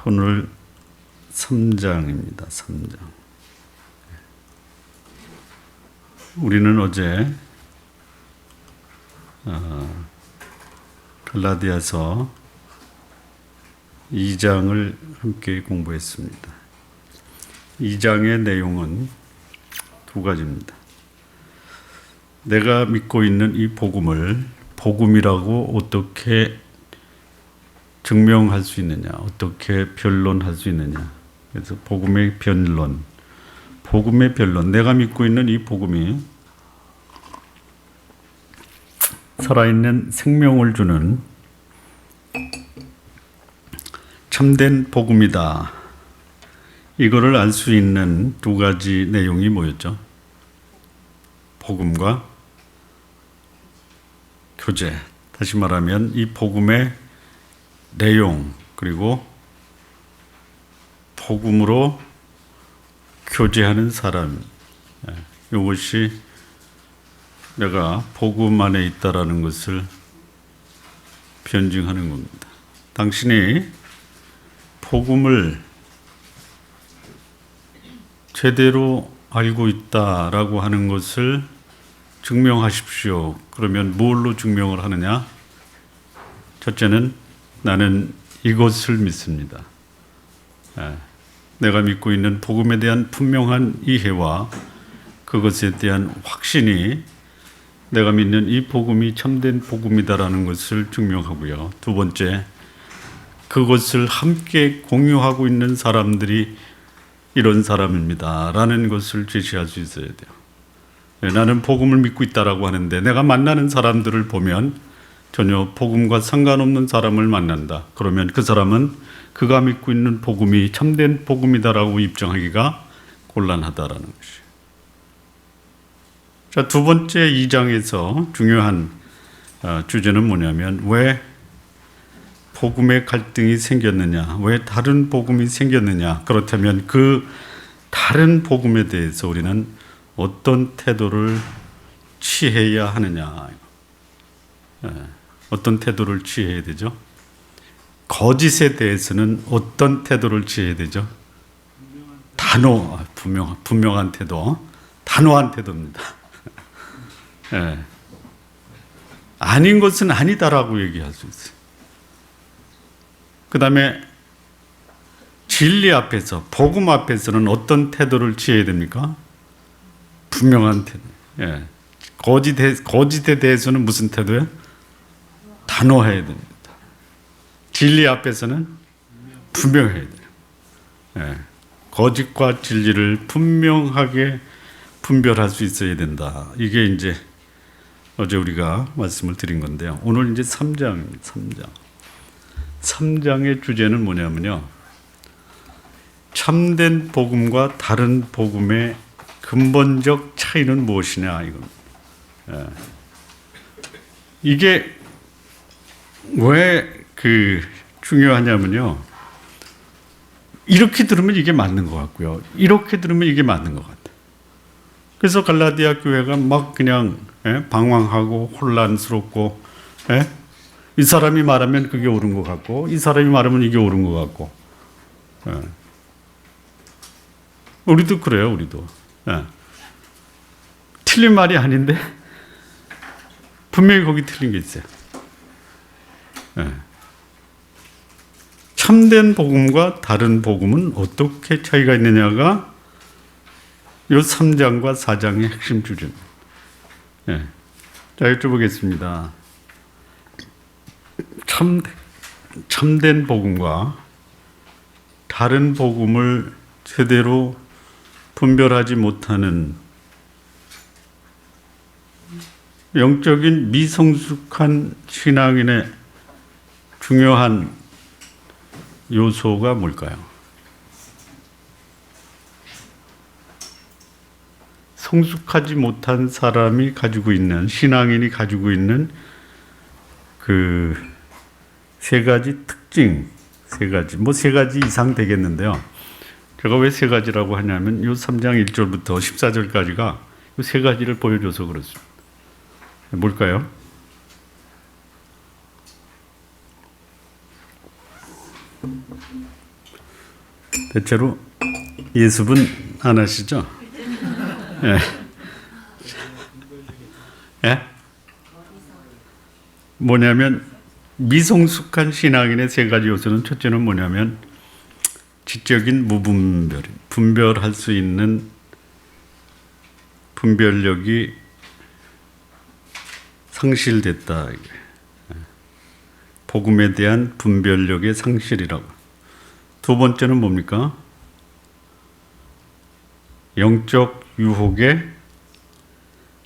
오늘 3장입니다. 3장. 우리는 어제 갈라디아서 2장을 함께 공부했습니다. 2장의 내용은 두 가지입니다. 내가 믿고 있는 이 복음을 복음이라고 어떻게 증명할 수 있느냐, 어떻게 변론할 수 있느냐. 그래서 복음의 변론, 내가 믿고 있는 이 복음이 살아있는 생명을 주는 참된 복음이다. 이거를 알 수 있는 두 가지 내용이 뭐였죠? 복음과 교제. 다시 말하면 이 복음의 내용, 그리고 복음으로 교제하는 사람. 이것이 내가 복음 안에 있다라는 것을 변증하는 겁니다. 당신이 복음을 제대로 알고 있다라고 하는 것을 증명하십시오. 그러면 뭘로 증명을 하느냐? 첫째는 나는 이것을 믿습니다. 내가 믿고 있는 복음에 대한 분명한 이해와 그것에 대한 확신이 내가 믿는 이 복음이 참된 복음이다라는 것을 증명하고요. 두 번째, 그것을 함께 공유하고 있는 사람들이 이런 사람입니다라는 것을 제시할 수 있어야 돼요. 나는 복음을 믿고 있다라고 하는데 내가 만나는 사람들을 보면 전혀 복음과 상관없는 사람을 만난다. 그러면 그 사람은 그가 믿고 있는 복음이 참된 복음이다라고 입증하기가 곤란하다라는 것이에요. 자, 두 번째 2장에서 중요한 주제는 뭐냐면 왜 복음의 갈등이 생겼느냐, 왜 다른 복음이 생겼느냐, 그렇다면 그 다른 복음에 대해서 우리는 어떤 태도를 취해야 하느냐. 어떤 태도를 취해야 되죠? 거짓에 대해서는 어떤 태도를 취해야 되죠? 분명한 태도, 단호한 태도입니다. 아닌 것은 아니다라고 얘기할 수 있어요. 그 다음에 진리 앞에서, 복음 앞에서는 어떤 태도를 취해야 됩니까? 분명한 태도. 거짓에 대해서는 무슨 태도예요? 단호해야 됩니다. 진리 앞에서는 분명해야 돼요. 거짓과 진리를 분명하게 분별할 수 있어야 된다. 이게 이제 어제 우리가 말씀을 드린 건데요. 오늘 이제 3장입니다. 3장의 주제는 뭐냐면요. 참된 복음과 다른 복음의 근본적 차이는 무엇이냐, 이겁니다. 이게 왜 중요하냐면요. 이렇게 들으면 이게 맞는 것 같고요. 이렇게 들으면 이게 맞는 것 같아요. 그래서 갈라디아 교회가 막 그냥 방황하고 혼란스럽고, 이 사람이 말하면 그게 옳은 것 같고, 이 사람이 말하면 이게 옳은 것 같고. 우리도 그래요, 우리도. 틀린 말이 아닌데, 분명히 거기 틀린 게 있어요. 참된 복음과 다른 복음은 어떻게 차이가 있느냐가 이 3장과 4장의 핵심 주제입니다. 자, 여쭤보겠습니다. 참된 복음과 다른 복음을 제대로 분별하지 못하는 영적인 미성숙한 신앙인의 중요한 요소가 뭘까요? 성숙하지 못한 사람이 가지고 있는, 신앙인이 가지고 있는 그 세 가지 특징, 세 가지 이상 되겠는데요. 제가 왜 세 가지라고 하냐면 이 3장 1절부터 14절까지가 이 세 가지를 보여줘서 그렇습니다. 뭘까요? 대체로 예습은 안 하시죠? 예. 예? 뭐냐면 미성숙한 신앙인의 세 가지 요소는, 첫째는 뭐냐면 지적인 무분별, 분별할 수 있는 분별력이 상실됐다. 복음에 대한 분별력의 상실이라고. 두 번째는 뭡니까? 영적 유혹에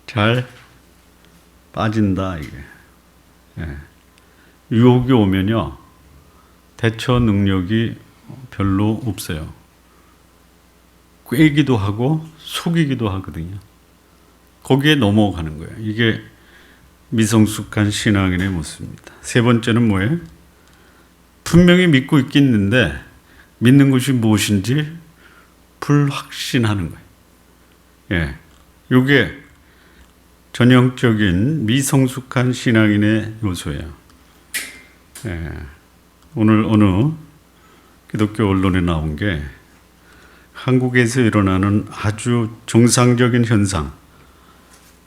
잘 빠진다. 이게. 유혹이 오면요, 대처 능력이 별로 없어요. 꿰기도 하고 속이기도 하거든요. 거기에 넘어가는 거예요. 이게 미성숙한 신앙인의 모습입니다. 세 번째는 뭐예요? 분명히 믿고 있겠는데 믿는 것이 무엇인지 불확신하는 거예요. 예, 이게 전형적인 미성숙한 신앙인의 요소예요. 예, 오늘 어느 기독교 언론에 나온 게 한국에서 일어나는 아주 정상적인 현상,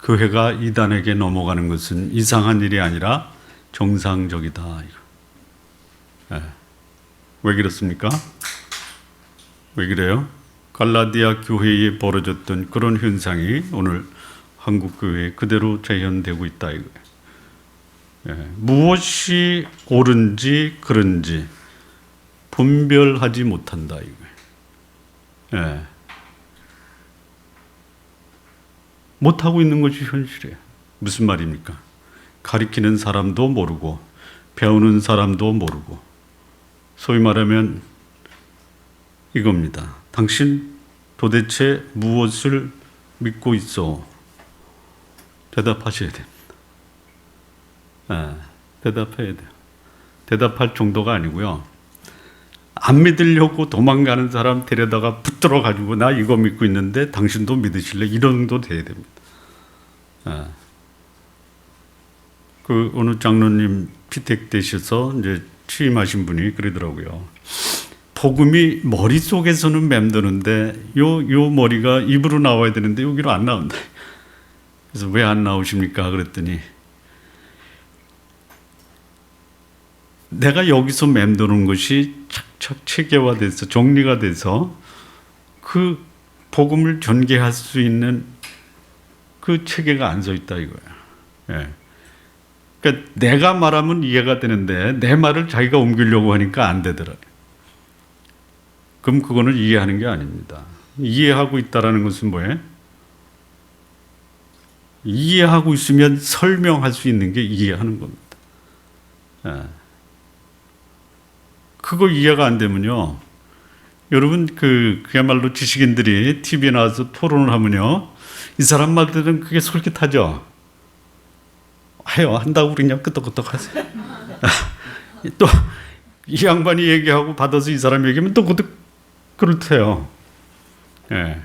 교회가 이단에게 넘어가는 것은 이상한 일이 아니라 정상적이다. 예. 왜 그렇습니까? 왜 그래요? 갈라디아 교회에 벌어졌던 그런 현상이 오늘 한국 교회에 그대로 재현되고 있다 이거예요. 예. 무엇이 옳은지 그른지 분별하지 못한다 이거예요. 예. 못하고 있는 것이 현실이에요. 무슨 말입니까? 가리키는 사람도 모르고 배우는 사람도 모르고, 소위 말하면 이겁니다. 당신 도대체 무엇을 믿고 있어? 대답하셔야 됩니다. 대답해야 돼요. 대답할 정도가 아니고요, 안 믿으려고 도망가는 사람 데려다가 붙들어 가지고 나 이거 믿고 있는데 당신도 믿으실래? 이런 정도 돼야 됩니다. 그 어느 장로님 피택되셔서 이제 취임하신 분이 그러더라고요. 복음이 머릿속에서는 맴도는데 요 머리가 입으로 나와야 되는데 여기로 안 나온다. 그래서 왜 안 나오십니까? 그랬더니 내가 여기서 맴도는 것이 착착 체계화돼서 정리가 돼서 그 복음을 전개할 수 있는 그 체계가 안 서 있다 이거야. 예. 그러니까 내가 말하면 이해가 되는데 내 말을 자기가 옮기려고 하니까 안 되더라. 그럼 그거는 이해하는 게 아닙니다. 이해하고 있다라는 것은 뭐예요? 이해하고 있으면 설명할 수 있는 게 이해하는 겁니다. 예. 그거 이해가 안 되면요, 여러분 그야말로 지식인들이 TV에 나와서 토론을 하면요, 이 사람 말들은 그게 솔깃하죠. 해요. 한다고 그러냐 끄떡끄떡 하세요. 또 이 양반이 얘기하고 받아서 이 사람 얘기하면 또 그렇대요. 예.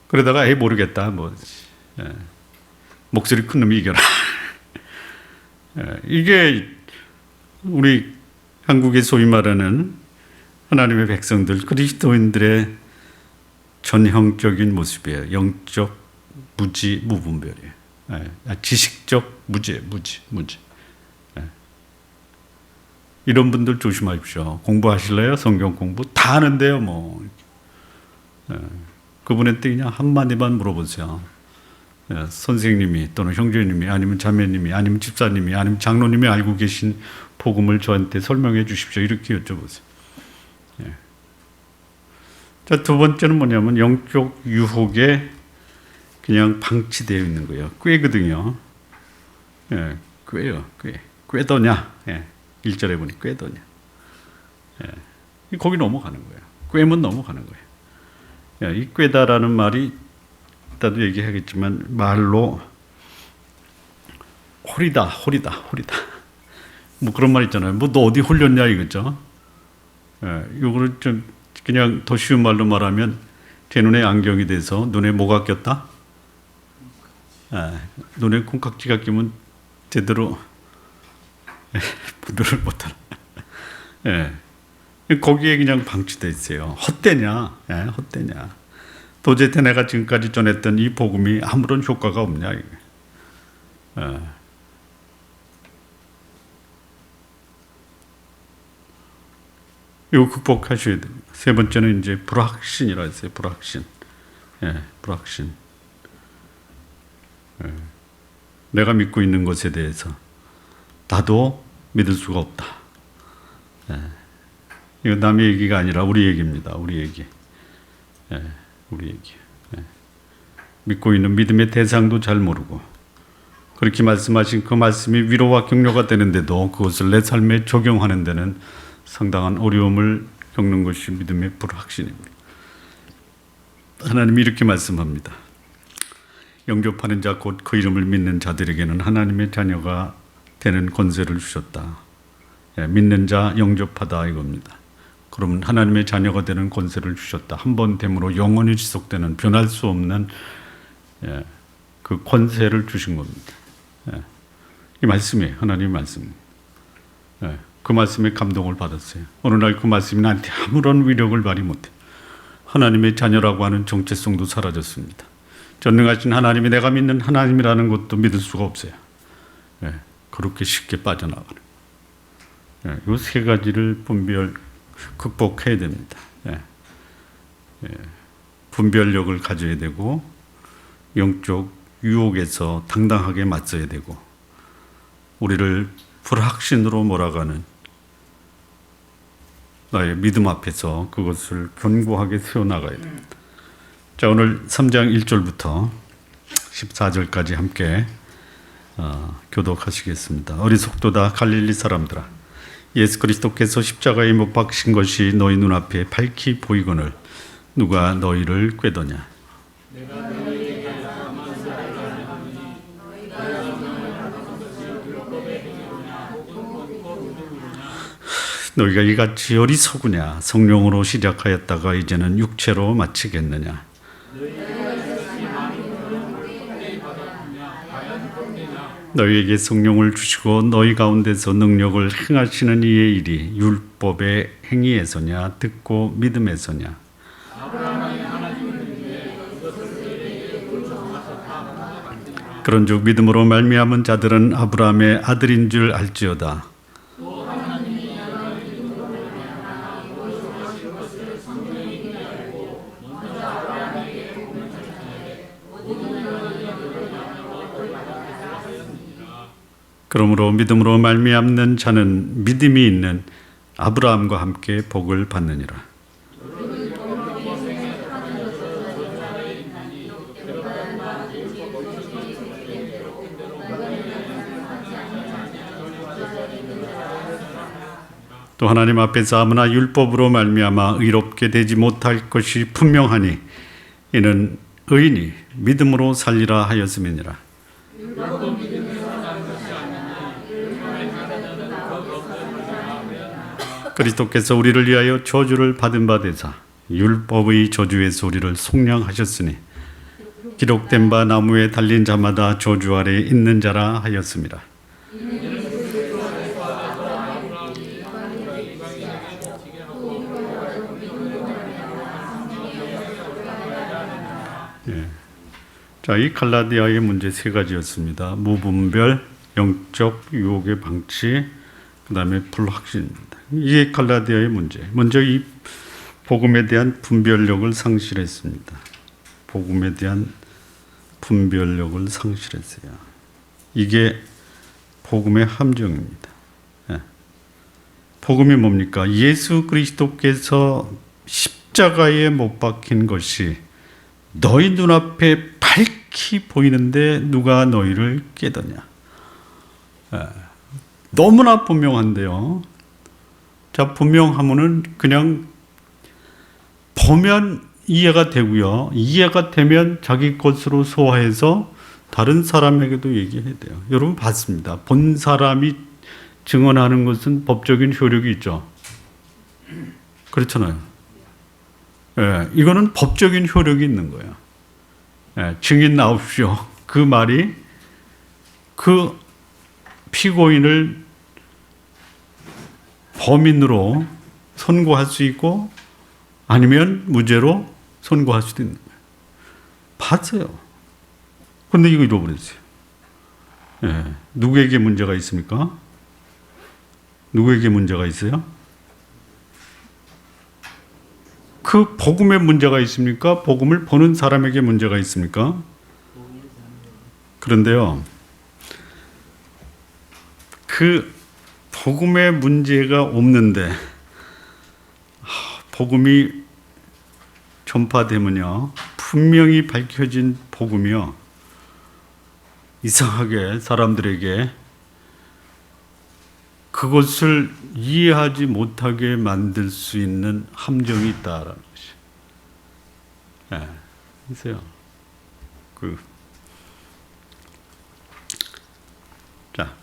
그러다가 모르겠다 뭐, 예. 목소리 큰 놈이 이겨라. 예. 이게 우리 한국의 소위 말하는 하나님의 백성들, 그리스도인들의 전형적인 모습이에요. 영적 무지 무분별이에요. 예. 지식적 무지. 예. 이런 분들 조심하십시오. 공부하실래요? 성경 공부 다 하는데요 뭐. 예. 그분한테 그냥 한마디만 물어보세요. 예. 선생님이 또는 형제님이 아니면 자매님이 아니면 집사님이 아니면 장로님이 알고 계신 복음을 저한테 설명해 주십시오. 이렇게 여쭤보세요. 예. 자, 두 번째는 뭐냐면 영적 유혹에 그냥 방치되어 있는 거예요. 꾀거든요. 예, 꾀요. 꾀더냐. 예, 1절에 보니 꾀더냐. 예, 거기 넘어가는 거예요. 꾀면 넘어가는 거예요. 예, 이 꾀다라는 말이 이따도 얘기하겠지만 말로 홀이다. 뭐 그런 말 있잖아요. 뭐 너 어디 홀렸냐 이거죠. 예, 요거를 좀 그냥 더 쉬운 말로 말하면 제 눈에 안경이 돼서 눈에 뭐가 꼈다? 예, 눈에 콩깍지가 끼면 제대로 분별을 못하는. 예, 거기에 그냥 방치돼 있어요. 헛되냐? 예, 헛되냐? 도대체 내가 지금까지 전했던 이 복음이 아무런 효과가 없냐? 이게. 예. 이거 극복하셔야 됩니다. 세 번째는 이제 불확신이라 했어요. 불확신. 예, 불확신. 예. 내가 믿고 있는 것에 대해서 나도 믿을 수가 없다. 예. 이거 남의 얘기가 아니라 우리 얘기입니다. 우리 얘기. 예, 우리 얘기. 예. 믿고 있는 믿음의 대상도 잘 모르고 그렇게 말씀하신 그 말씀이 위로와 격려가 되는데도 그것을 내 삶에 적용하는 데는 상당한 어려움을 겪는 것이 믿음의 불확신입니다. 하나님이 이렇게 말씀합니다. 영접하는 자 곧 그 이름을 믿는 자들에게는 하나님의 자녀가 되는 권세를 주셨다. 예, 믿는 자 영접하다 이겁니다. 그러면 하나님의 자녀가 되는 권세를 주셨다. 한 번 됨으로 영원히 지속되는 변할 수 없는 예, 그 권세를 주신 겁니다. 예, 이 말씀이에요. 하나님의 말씀. 예, 그 말씀에 감동을 받았어요. 어느 날 그 말씀이 나한테 아무런 위력을 발휘 못해. 하나님의 자녀라고 하는 정체성도 사라졌습니다. 전능하신 하나님이 내가 믿는 하나님이라는 것도 믿을 수가 없어요. 예, 그렇게 쉽게 빠져나가는. 예, 이 세 가지를 극복해야 됩니다. 예, 예, 분별력을 가져야 되고 영적 유혹에서 당당하게 맞서야 되고 우리를 불확신으로 몰아가는 나의 믿음 앞에서 그것을 견고하게 세워나가야 됩니다. 자, 오늘 3장 1절부터 14절까지 함께 교독하시겠습니다. 어리석도다 갈릴리 사람들아, 예수 그리스도께서 십자가에 못 박힌 것이 너희 눈앞에 밝히 보이거늘 누가 너희를 꾀더냐? 너희가 이같이 어리석으냐? 성령으로 시작하였다가 이제는 육체로 마치겠느냐? 너희에게 성령을 주시고 너희 가운데서 능력을 행하시는 이의 일이 율법의 행위에서냐 듣고 믿음에서냐? 그런즉 믿음으로 말미암은 자들은 아브라함의 아들인 줄 알지어다. 그러므로 믿음으로 말미암는 자는 믿음이 있는 아브라함과 함께 복을 받느니라. 또 하나님 앞에서 아무나 율법으로 말미암아 의롭게 되지 못할 것이 분명하니 이는 의인이 믿음으로 살리라 하였음이니라. 그리스도께서 우리를 위하여 저주를 받은 바 되사 율법의 저주에서 우리를 속량하셨으니 기록된 바 나무에 달린 자마다 저주 아래 있는 자라 하였습니다. 예. 자, 이 갈라디아의 문제 세 가지였습니다. 무분별, 영적 유혹의 방치, 그 다음에 불확신입니다. 이게 갈라디아의 문제. 먼저 이 복음에 대한 분별력을 상실했습니다. 복음에 대한 분별력을 상실했어요. 이게 복음의 함정입니다. 예. 복음이 뭡니까? 예수 그리스도께서 십자가에 못 박힌 것이 너희 눈앞에 밝히 보이는데 누가 너희를 깨더냐? 예. 너무나 분명한데요. 자, 분명하면은 그냥 보면 이해가 되고요. 이해가 되면 자기 것으로 소화해서 다른 사람에게도 얘기해야 돼요. 여러분 봤습니다. 본 사람이 증언하는 것은 법적인 효력이 있죠. 그렇잖아요. 예, 이거는 법적인 효력이 있는 거예요. 예, 증인 나옵시오. 그 말이 그 피고인을 범인으로 선고할 수 있고 아니면 무죄로 선고할 수도 있는 거예요. 봤어요. 근데 이거 잃어버렸어요. 예. 누구에게 문제가 있습니까? 누구에게 문제가 있어요? 그 복음에 문제가 있습니까? 복음을 보는 사람에게 문제가 있습니까? 그런데요, 그 복음에 문제가 없는데 복음이 전파되면요, 분명히 밝혀진 복음이요, 이상하게 사람들에게 그것을 이해하지 못하게 만들 수 있는 함정이 있다라는 것이. 예, 보세요. 자,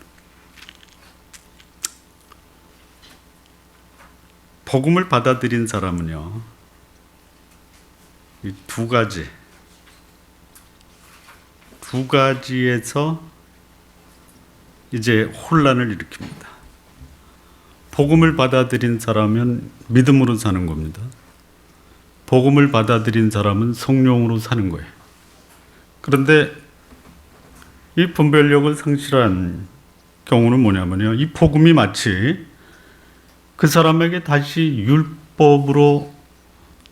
복음을 받아들인 사람은요, 이 두 가지에서 이제 혼란을 일으킵니다. 복음을 받아들인 사람은 믿음으로 사는 겁니다. 복음을 받아들인 사람은 성령으로 사는 거예요. 그런데 이 분별력을 상실한 경우는 뭐냐면요, 이 복음이 마치 그 사람에게 다시 율법으로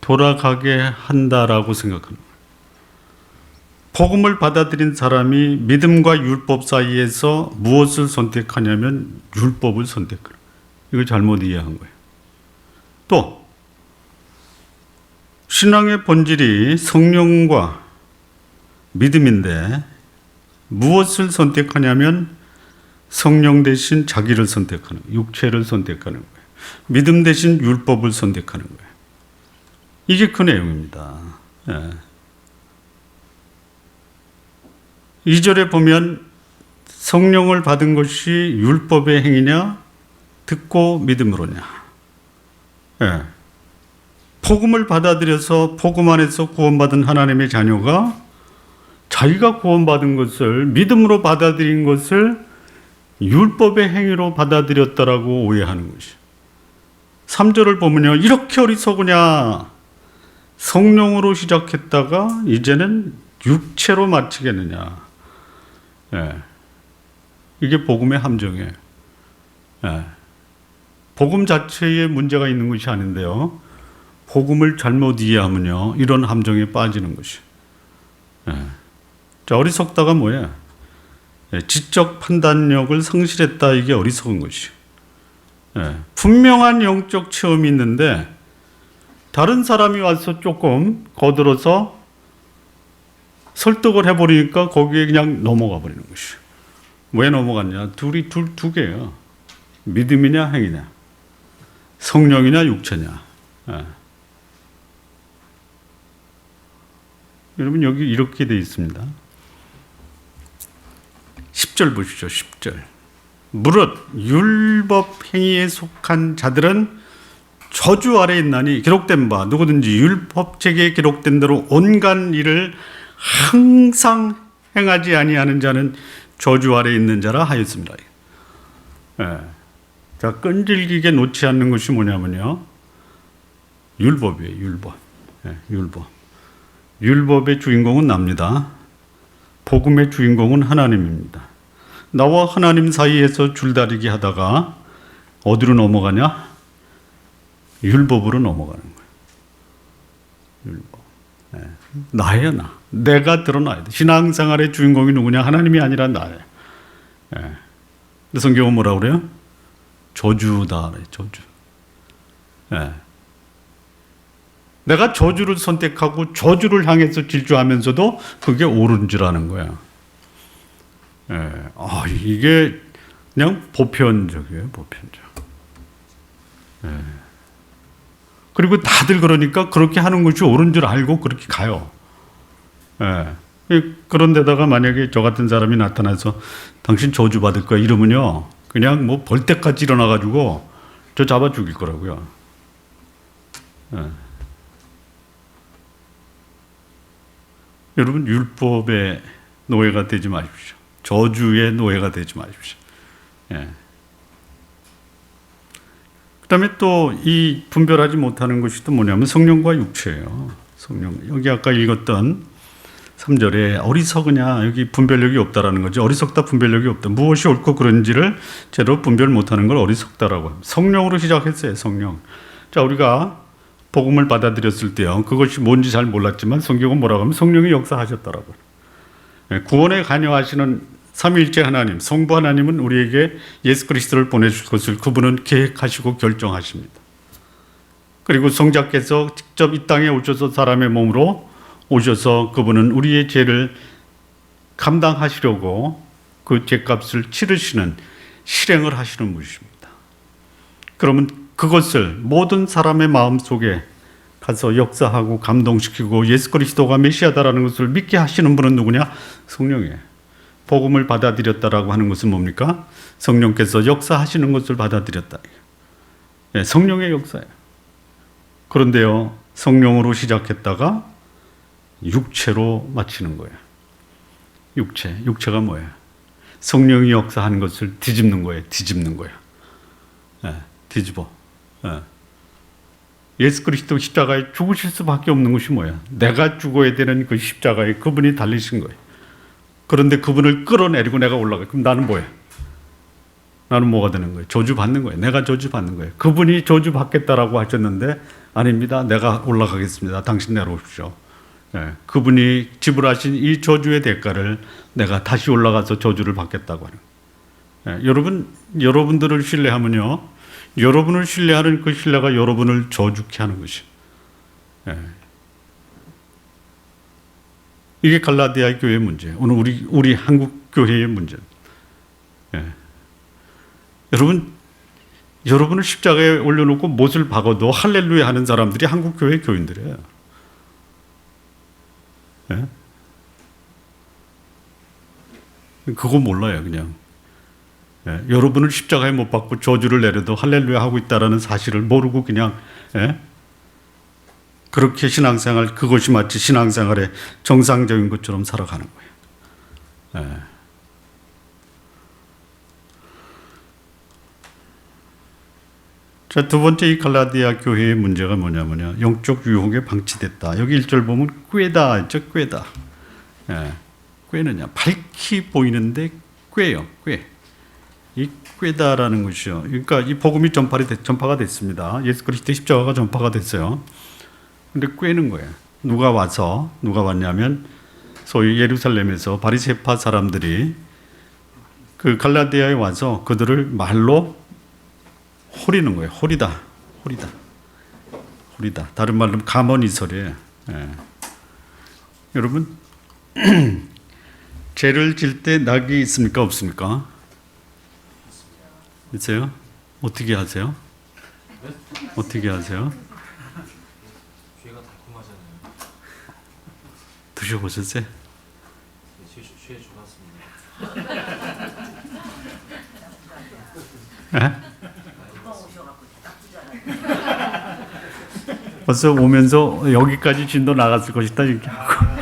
돌아가게 한다라고 생각하는 거예요. 복음을 받아들인 사람이 믿음과 율법 사이에서 무엇을 선택하냐면 율법을 선택해요. 이거 잘못 이해한 거예요. 또 신앙의 본질이 성령과 믿음인데 무엇을 선택하냐면 성령 대신 자기를 선택하는, 육체를 선택하는 거예요. 믿음 대신 율법을 선택하는 거예요. 이게 그 내용입니다. 예. 2절에 보면 성령을 받은 것이 율법의 행위냐 듣고 믿음으로냐. 예. 복음을 받아들여서 복음 안에서 구원받은 하나님의 자녀가 자기가 구원받은 것을, 믿음으로 받아들인 것을 율법의 행위로 받아들였다라고 오해하는 것이. 3절을 보면요, 이렇게 어리석으냐. 성령으로 시작했다가 이제는 육체로 마치겠느냐. 예. 이게 복음의 함정이에요. 예. 복음 자체에 문제가 있는 것이 아닌데요, 복음을 잘못 이해하면요, 이런 함정에 빠지는 것이. 예. 자, 어리석다가 뭐예요? 예. 지적 판단력을 상실했다, 이게 어리석은 것이. 예. 분명한 영적 체험이 있는데 다른 사람이 와서 조금 거들어서 설득을 해버리니까 거기에 그냥 넘어가 버리는 것이. 왜 넘어갔냐? 두 개예요. 믿음이냐 행위냐, 성령이냐 육체냐. 예. 여러분 여기 이렇게 돼 있습니다. 10절 보시죠. 10절. 무릇 율법 행위에 속한 자들은 저주 아래 있나니 기록된 바 누구든지 율법책에 기록된 대로 온갖 일을 항상 행하지 아니하는 자는 저주 아래 있는 자라 하였습니다. 예. 자, 끈질기게 놓지 않는 것이 뭐냐면요, 율법이에요. 율법. 예, 율법. 율법의 주인공은 납니다. 복음의 주인공은 하나님입니다. 나와 하나님 사이에서 줄다리기 하다가 어디로 넘어가냐? 율법으로 넘어가는 거예요. 율법. 예. 나예요, 나. 내가 드러나야 돼. 신앙생활의 주인공이 누구냐? 하나님이 아니라 나예요. 예. 근데 성경은 뭐라고 그래요? 저주다 그래요. 저주. 예. 내가 저주를 선택하고 저주를 향해서 질주하면서도 그게 옳은 줄 아는 거야. 예. 이게 그냥 보편적이에요. 보편적. 예. 그리고 다들 그러니까 그렇게 하는 것이 옳은 줄 알고 그렇게 가요. 예. 그런데다가 만약에 저 같은 사람이 나타나서 당신 저주 받을 거야 이러면요, 그냥 뭐 벌떼같이 일어나가지고 저 잡아 죽일 거라고요. 예. 여러분 율법의 노예가 되지 마십시오. 저주의 노예가 되지 마십시오. 예. 그다음에 또 이 분별하지 못하는 것이 또 뭐냐면 성령과 육체예요. 성령. 여기 아까 읽었던 3절에 어리석으냐, 여기 분별력이 없다라는 거죠. 어리석다, 분별력이 없다. 무엇이 옳고 그른지를 제대로 분별 못하는 걸 어리석다라고 합니다. 성령으로 시작했어요. 성령. 자, 우리가 복음을 받아들였을 때요, 그것이 뭔지 잘 몰랐지만 성경은 뭐라고 하면 성령이 역사하셨다라고. 구원에 관여하시는 삼위일체 하나님, 성부 하나님은 우리에게 예수 그리스도를 보내줄 것을 그분은 계획하시고 결정하십니다. 그리고 성자께서 직접 이 땅에 오셔서 사람의 몸으로 오셔서 그분은 우리의 죄를 감당하시려고 그 죄값을 치르시는 실행을 하시는 분이십니다. 그러면 그것을 모든 사람의 마음속에 가서 역사하고 감동시키고 예수 그리스도가 메시아다라는 것을 믿게 하시는 분은 누구냐? 성령이에요. 복음을 받아들였다라고 하는 것은 뭡니까? 성령께서 역사하시는 것을 받아들였다. 네, 성령의 역사예요. 그런데요, 성령으로 시작했다가 육체로 마치는 거예요. 육체가 뭐예요? 성령이 역사한 것을 뒤집는 거예요. 네, 뒤집어. 네. 예수 그리스도 십자가에 죽으실 수밖에 없는 것이 뭐야? 내가 죽어야 되는 그 십자가에 그분이 달리신 거예요. 그런데 그분을 끌어내리고 내가 올라가요. 그럼 나는 뭐예요? 나는 뭐가 되는 거예요? 저주받는 거예요. 내가 저주받는 거예요. 그분이 저주받겠다라고 하셨는데 아닙니다. 내가 올라가겠습니다. 당신 내려오십시오. 예, 그분이 지불하신 이 저주의 대가를 내가 다시 올라가서 저주를 받겠다고 하는 거예요. 예, 여러분들을 신뢰하면요, 여러분을 신뢰하는 그 신뢰가 여러분을 저주케 하는 것이에요. 예. 이게 갈라디아 교회의 문제예요. 오늘 우리 한국 교회의 문제예요. 예. 여러분을 십자가에 올려놓고 못을 박아도 할렐루야 하는 사람들이 한국 교회 교인들이에요. 예? 그거 몰라요, 그냥. 예? 여러분을 십자가에 못 박고 저주를 내려도 할렐루야 하고 있다라는 사실을 모르고 그냥, 예? 그렇게 신앙생활, 그것이 마치 신앙생활의 정상적인 것처럼 살아가는 거예요. 예. 자, 두 번째 이 갈라디아 교회의 문제가 뭐냐면요, 영적 유혹에 방치됐다. 여기 1절 보면 꾀다 있죠. 꾀다. 예. 꾀는요, 밝히 보이는데 꾀요. 꾀. 이 꾀다라는 것이요. 그러니까 이 복음이 전파가 됐습니다. 예수 그리스도의 십자가가 전파가 됐어요. 근데 꾀는 거예요. 누가 왔냐면 소위 예루살렘에서 바리새파 사람들이 그 갈라디아에 와서 그들을 말로 호리는 거예요. 호리다. 다른 말로 가머니설이에요. 예. 여러분, 죄를 질 때 낙이 있습니까? 없습니까? 있어요? 어떻게 하세요? 어떻게 하세요? 죄가 달콤하잖아요. 드셔보셨어요? 죄 좋았습니다. 예? 벌써 오면서 여기까지 진도 나갔을 것이다 이렇게 하고.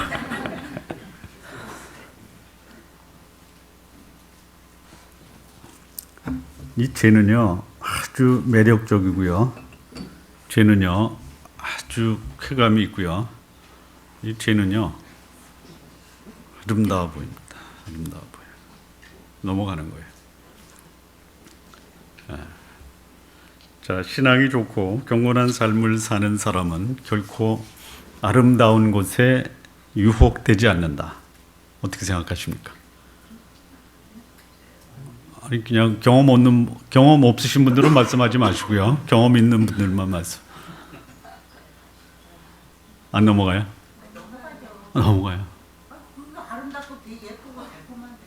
이 죄는요 아주 매력적이고요. 죄는요 아주 쾌감이 있고요. 이 죄는요 아름다워 보입니다. 아름다워 보여요. 넘어가는 거예요. 자, 신앙이 좋고 경건한 삶을 사는 사람은 결코 아름다운 곳에 유혹되지 않는다. 어떻게 생각하십니까? 아니, 그냥 경험 없으신 분들은 말씀하지 마시고요. 경험 있는 분들만 말씀. 안 넘어가요? 넘어가요. 아름답고 되게 예쁘고 달콤한데.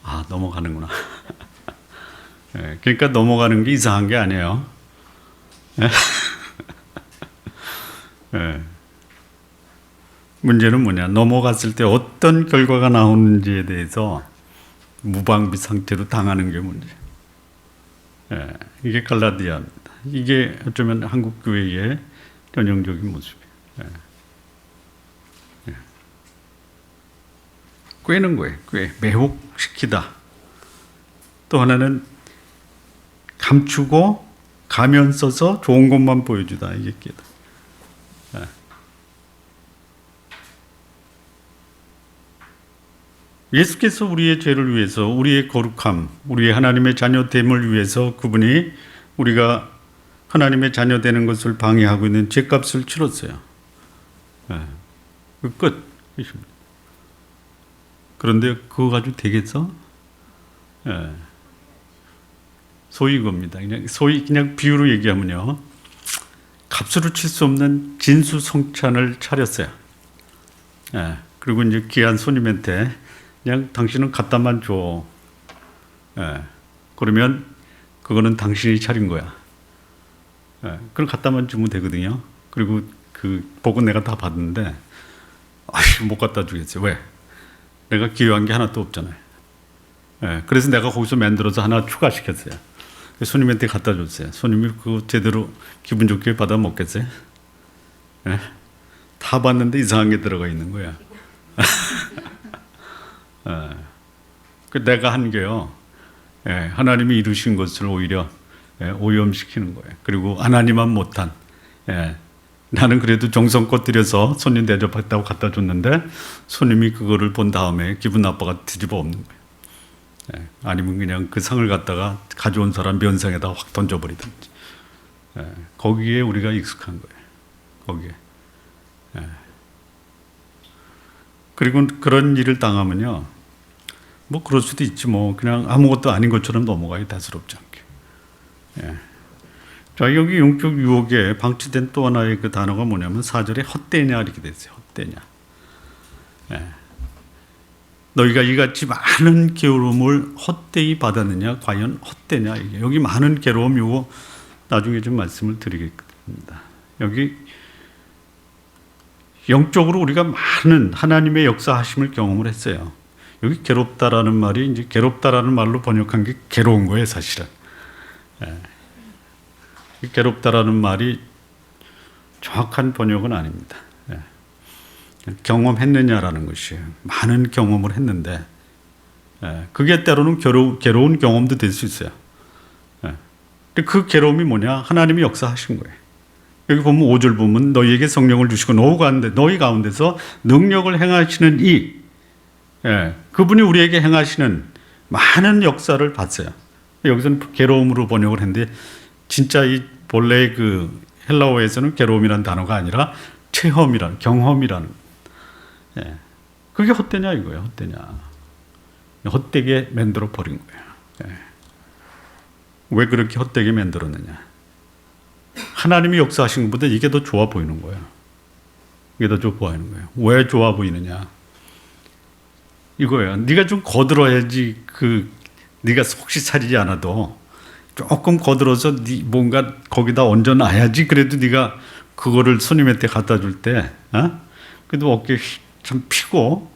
아, 넘어가는구나. 네, 그러니까 넘어가는 게 이상한 게 아니에요. 네. 문제는 뭐냐? 넘어갔을 때 어떤 결과가 나오는지에 대해서 무방비 상태로 당하는 게 문제. 네, 이게 갈라디아입니다. 이게 어쩌면 한국 교회의 전형적인 모습이에요. 네. 꿰는 거예요. 매혹시키다. 또 하나는 감추고 가면 써서 좋은 것만 보여주다. 이게 끼다. 예수께서 우리의 죄를 위해서, 우리의 거룩함, 우리의 하나님의 자녀됨을 위해서 그분이 우리가 하나님의 자녀되는 것을 방해하고 있는 죄값을 치렀어요. 그 끝. 그런데 그거 가지고 되겠어? 소위 이겁니다. 그냥 비유로 얘기하면요. 값으로 칠 수 없는 진수성찬을 차렸어요. 그리고 이제 귀한 손님한테 그냥 당신은 갖다만 줘. 그러면 그거는 당신이 차린 거야. 그럼 갖다만 주면 되거든요. 그리고 그 복은 내가 다 받는데 못 갖다 주겠어요. 왜? 내가 기여한 게 하나도 없잖아요. 그래서 내가 거기서 만들어서 하나 추가시켰어요. 손님한테 갖다 줬어요. 손님이 그거 제대로 기분 좋게 받아 먹겠어요? 다 봤는데 이상한 게 들어가 있는 거야. 내가 한 게요. 하나님이 이루신 것을 오히려 오염시키는 거예요. 그리고 하나님만 못한, 나는 그래도 정성껏 들여서 손님 대접했다고 갖다 줬는데 손님이 그거를 본 다음에 기분 나빠가 뒤집어 엎는 거예요. 아니면 그냥 그 상을 갖다가 가져온 사람 면상에다 확 던져버리든지. 거기에 우리가 익숙한 거예요. 거기에. 그리고 그런 일을 당하면요. 뭐 그럴 수도 있지 뭐. 그냥 아무것도 아닌 것처럼 넘어가요. 대수롭지 않게. 자, 여기 영적 유혹에 방치된 또 하나의 그 단어가 뭐냐면 4절에 헛되냐 이렇게 됐어요. 헛되냐. 너희가 이같이 많은 괴로움을 헛되이 받았느냐? 과연 헛되냐? 이게 여기 많은 괴로움 이거 나중에 좀 말씀을 드리겠습니다. 여기 영적으로 우리가 많은 하나님의 역사하심을 경험을 했어요. 여기 괴롭다라는 말이 이제 괴롭다라는 말로 번역한 게 괴로운 거예요, 사실은. 괴롭다라는 말이 정확한 번역은 아닙니다. 경험했느냐라는 것이에요. 많은 경험을 했는데 그게 때로는 괴로운 경험도 될 수 있어요. 근데 그 괴로움이 뭐냐? 하나님이 역사하신 거예요. 여기 보면 5절 보면 너희에게 성령을 주시고 너희 가운데서 능력을 행하시는 그분이 우리에게 행하시는 많은 역사를 봤어요. 여기서는 괴로움으로 번역을 했는데 진짜 이 본래 그 헬라어에서는 괴로움이라는 단어가 아니라 경험이라는 그게 헛되냐 이거예요. 헛되냐. 헛되게 만들어 버린 거예요. 왜 그렇게 헛되게 만들었느냐. 하나님이 역사하신 것보다 이게 더 좋아 보이는 거예요. 이게 더 좋아 보이는 거예요. 왜 좋아 보이느냐. 이거예요. 네가 좀 거들어야지 네가 속시 차리지 않아도 조금 거들어서 뭔가 거기다 얹어놔야지 그래도 네가 그거를 손님한테 갖다 줄 때 그래도 어깨 참 피고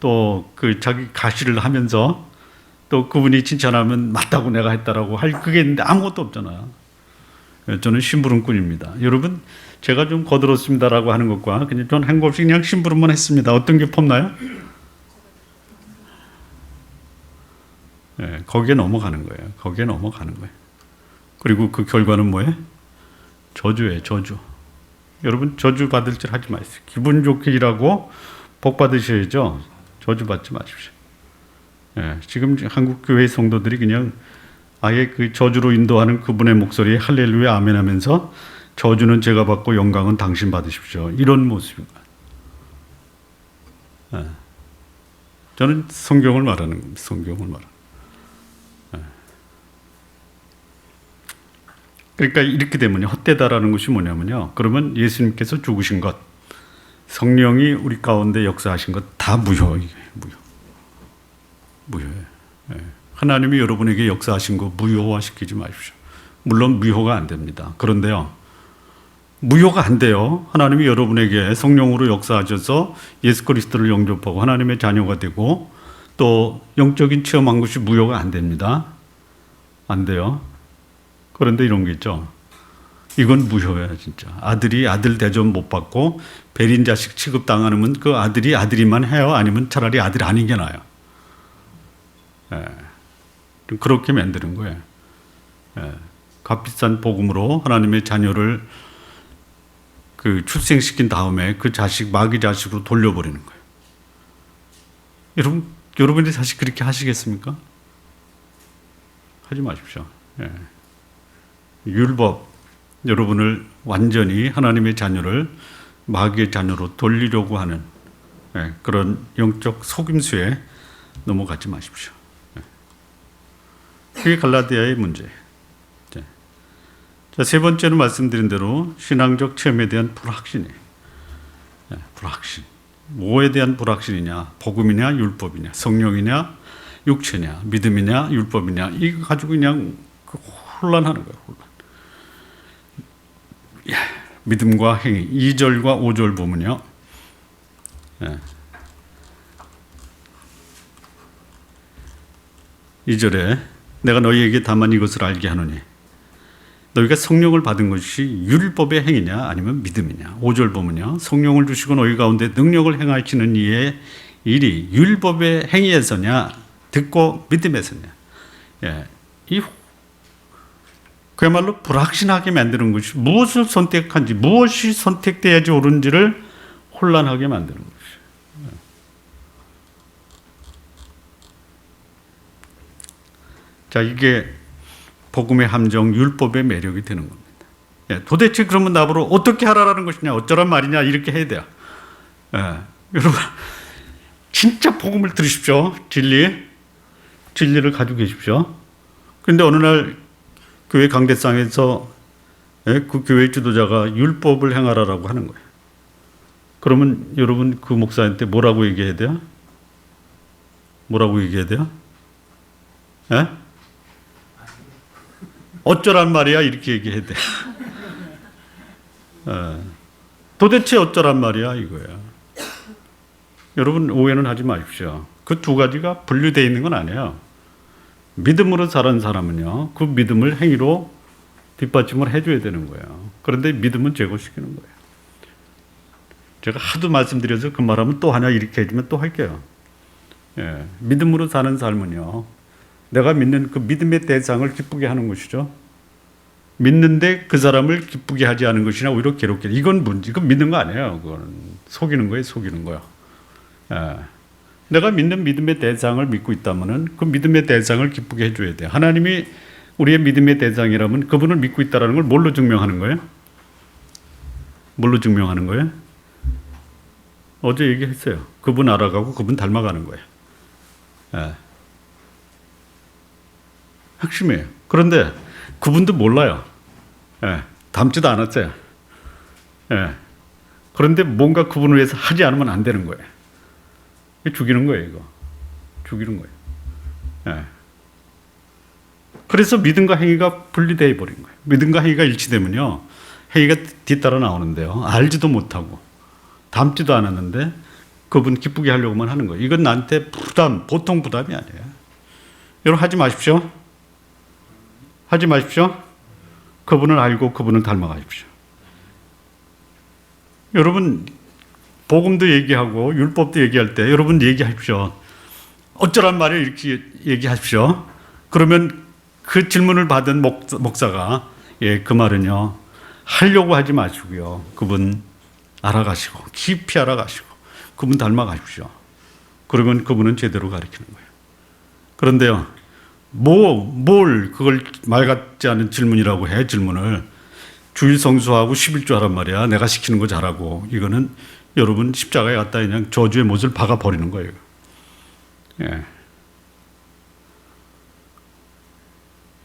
또 그 자기 가시를 하면서 또 그분이 칭찬하면 맞다고 내가 했다라고 할 그게 있는데 아무것도 없잖아요. 저는 심부름꾼입니다. 여러분 제가 좀 거들었습니다라고 하는 것과 그냥 전 한 것이 그냥 심부름만 했습니다. 어떤 게 폼나요? 거기에 넘어가는 거예요. 거기에 넘어가는 거예요. 그리고 그 결과는 뭐예요? 저주예요. 저주. 여러분 저주 받을 줄 하지 마세요. 기분 좋게 일하고 복 받으셔야죠. 저주 받지 마십시오. 지금 한국 교회 성도들이 그냥 아예 그 저주로 인도하는 그분의 목소리에 할렐루야 아멘 하면서 저주는 제가 받고 영광은 당신 받으십시오. 이런 모습인 거예요. 저는 성경을 말하는 겁니다. 성경을 말하는. 그러니까 이렇게 되면요. 헛되다라는 것이 뭐냐면요. 그러면 예수님께서 죽으신 것, 성령이 우리 가운데 역사하신 것 다 무효예요. 무효예요. 하나님이 여러분에게 역사하신 거 무효화시키지 마십시오. 물론 무효가 안 됩니다. 그런데요. 무효가 안 돼요. 하나님이 여러분에게 성령으로 역사하셔서 예수 그리스도를 영접하고 하나님의 자녀가 되고 또 영적인 체험한 것이 무효가 안 됩니다. 안 돼요. 그런데 이런 게 있죠. 이건 무효야 진짜. 아들이 아들 대접 못 받고 베린 자식 취급당하면 그 아들이 아들이만 해요? 아니면 차라리 아들 아닌 게 나아요? 예. 그렇게 만드는 거예요. 예. 값비싼 복음으로 하나님의 자녀를 그 출생시킨 다음에 그 자식 마귀 자식으로 돌려버리는 거예요. 여러분이 다시 그렇게 하시겠습니까? 하지 마십시오. 예. 율법 여러분을 완전히 하나님의 자녀를 마귀의 자녀로 돌리려고 하는 그런 영적 속임수에 넘어가지 마십시오. 그게 갈라디아의 문제예요. 자, 세 번째로 말씀드린 대로 신앙적 체험에 대한 불확신이에요. 불확신. 뭐에 대한 불확신이냐? 복음이냐, 율법이냐, 성령이냐, 육체냐, 믿음이냐, 율법이냐, 이거 가지고 그냥 혼란하는 거예요. 혼란. 믿음과 행위 2절과 5절 보면요. 2절에 내가 너희에게 다만 이것을 알게 하노니 너희가 성령을 받은 것이 율법의 행위냐 아니면 믿음이냐. 5절 보면요. 성령을 주시고 너희 가운데 능력을 행하시는 이의 일이 율법의 행위에서냐 듣고 믿음에서냐. 이 그야말로 불확신하게 만드는 것이 무엇을 선택한지 무엇이 선택돼야지 옳은지를 혼란하게 만드는 것이에요. 자, 이게 복음의 함정, 율법의 매력이 되는 겁니다. 도대체 그러면 나보고 어떻게 하라는 것이냐, 어쩌란 말이냐 이렇게 해야 돼요. 여러분 진짜 복음을 들으십시오. 진리를 가지고 계십시오. 그런데 어느 날 교회 강대상에서 그 교회 지도자가 율법을 행하라라고 하는 거예요. 그러면 여러분 그 목사한테 뭐라고 얘기해야 돼요? 뭐라고 얘기해야 돼요? 어쩌란 말이야 이렇게 얘기해야 돼. 도대체 어쩌란 말이야 이거야. 여러분 오해는 하지 마십시오. 그 두 가지가 분류되어 있는 건 아니에요. 믿음으로 자란 사람은요, 그 믿음을 행위로 뒷받침을 해줘야 되는 거예요. 그런데 믿음은 제거시키는 거예요. 제가 하도 말씀드려서 그 말하면 또 하냐 이렇게 해주면 또 할게요. 믿음으로 사는 삶은요, 내가 믿는 그 믿음의 대상을 기쁘게 하는 것이죠. 믿는데 그 사람을 기쁘게 하지 않은 것이나 오히려 괴롭게. 이건 문제. 그건 믿는 거 아니에요. 그거는 속이는 거예요. 속이는 거야. 내가 믿는 믿음의 대상을 믿고 있다면은 그 믿음의 대상을 기쁘게 해줘야 돼요. 하나님이 우리의 믿음의 대상이라면 그분을 믿고 있다는 걸 뭘로 증명하는 거예요? 뭘로 증명하는 거예요? 어제 얘기했어요. 그분 알아가고 그분 닮아가는 거예요. 핵심이에요. 그런데 그분도 몰라요. 닮지도 않았어요. 그런데 뭔가 그분을 위해서 하지 않으면 안 되는 거예요. 죽이는 거예요, 이거. 죽이는 거예요. 그래서 믿음과 행위가 분리되어 버린 거예요. 믿음과 행위가 일치되면요, 행위가 뒤따라 나오는데요. 알지도 못하고, 닮지도 않았는데, 그분 기쁘게 하려고만 하는 거예요. 이건 나한테 보통 부담이 아니에요. 여러분, 하지 마십시오. 하지 마십시오. 그분을 알고 그분을 닮아가십시오. 여러분, 복음도 얘기하고 율법도 얘기할 때 여러분 얘기하십시오. 어쩌란 말이에요 이렇게 얘기하십시오. 그러면 그 질문을 받은 목사가 그 말은요, 하려고 하지 마시고요, 그분 알아가시고 깊이 알아가시고 그분 닮아가십시오. 그러면 그분은 제대로 가르치는 거예요. 그런데요, 뭘 그걸 말 같지 않은 질문이라고 해. 질문을 주일 성수하고 11조 하란 말이야. 내가 시키는 거 잘하고. 이거는 여러분 십자가에 갖다 그냥 저주의 못을 박아 버리는 거예요.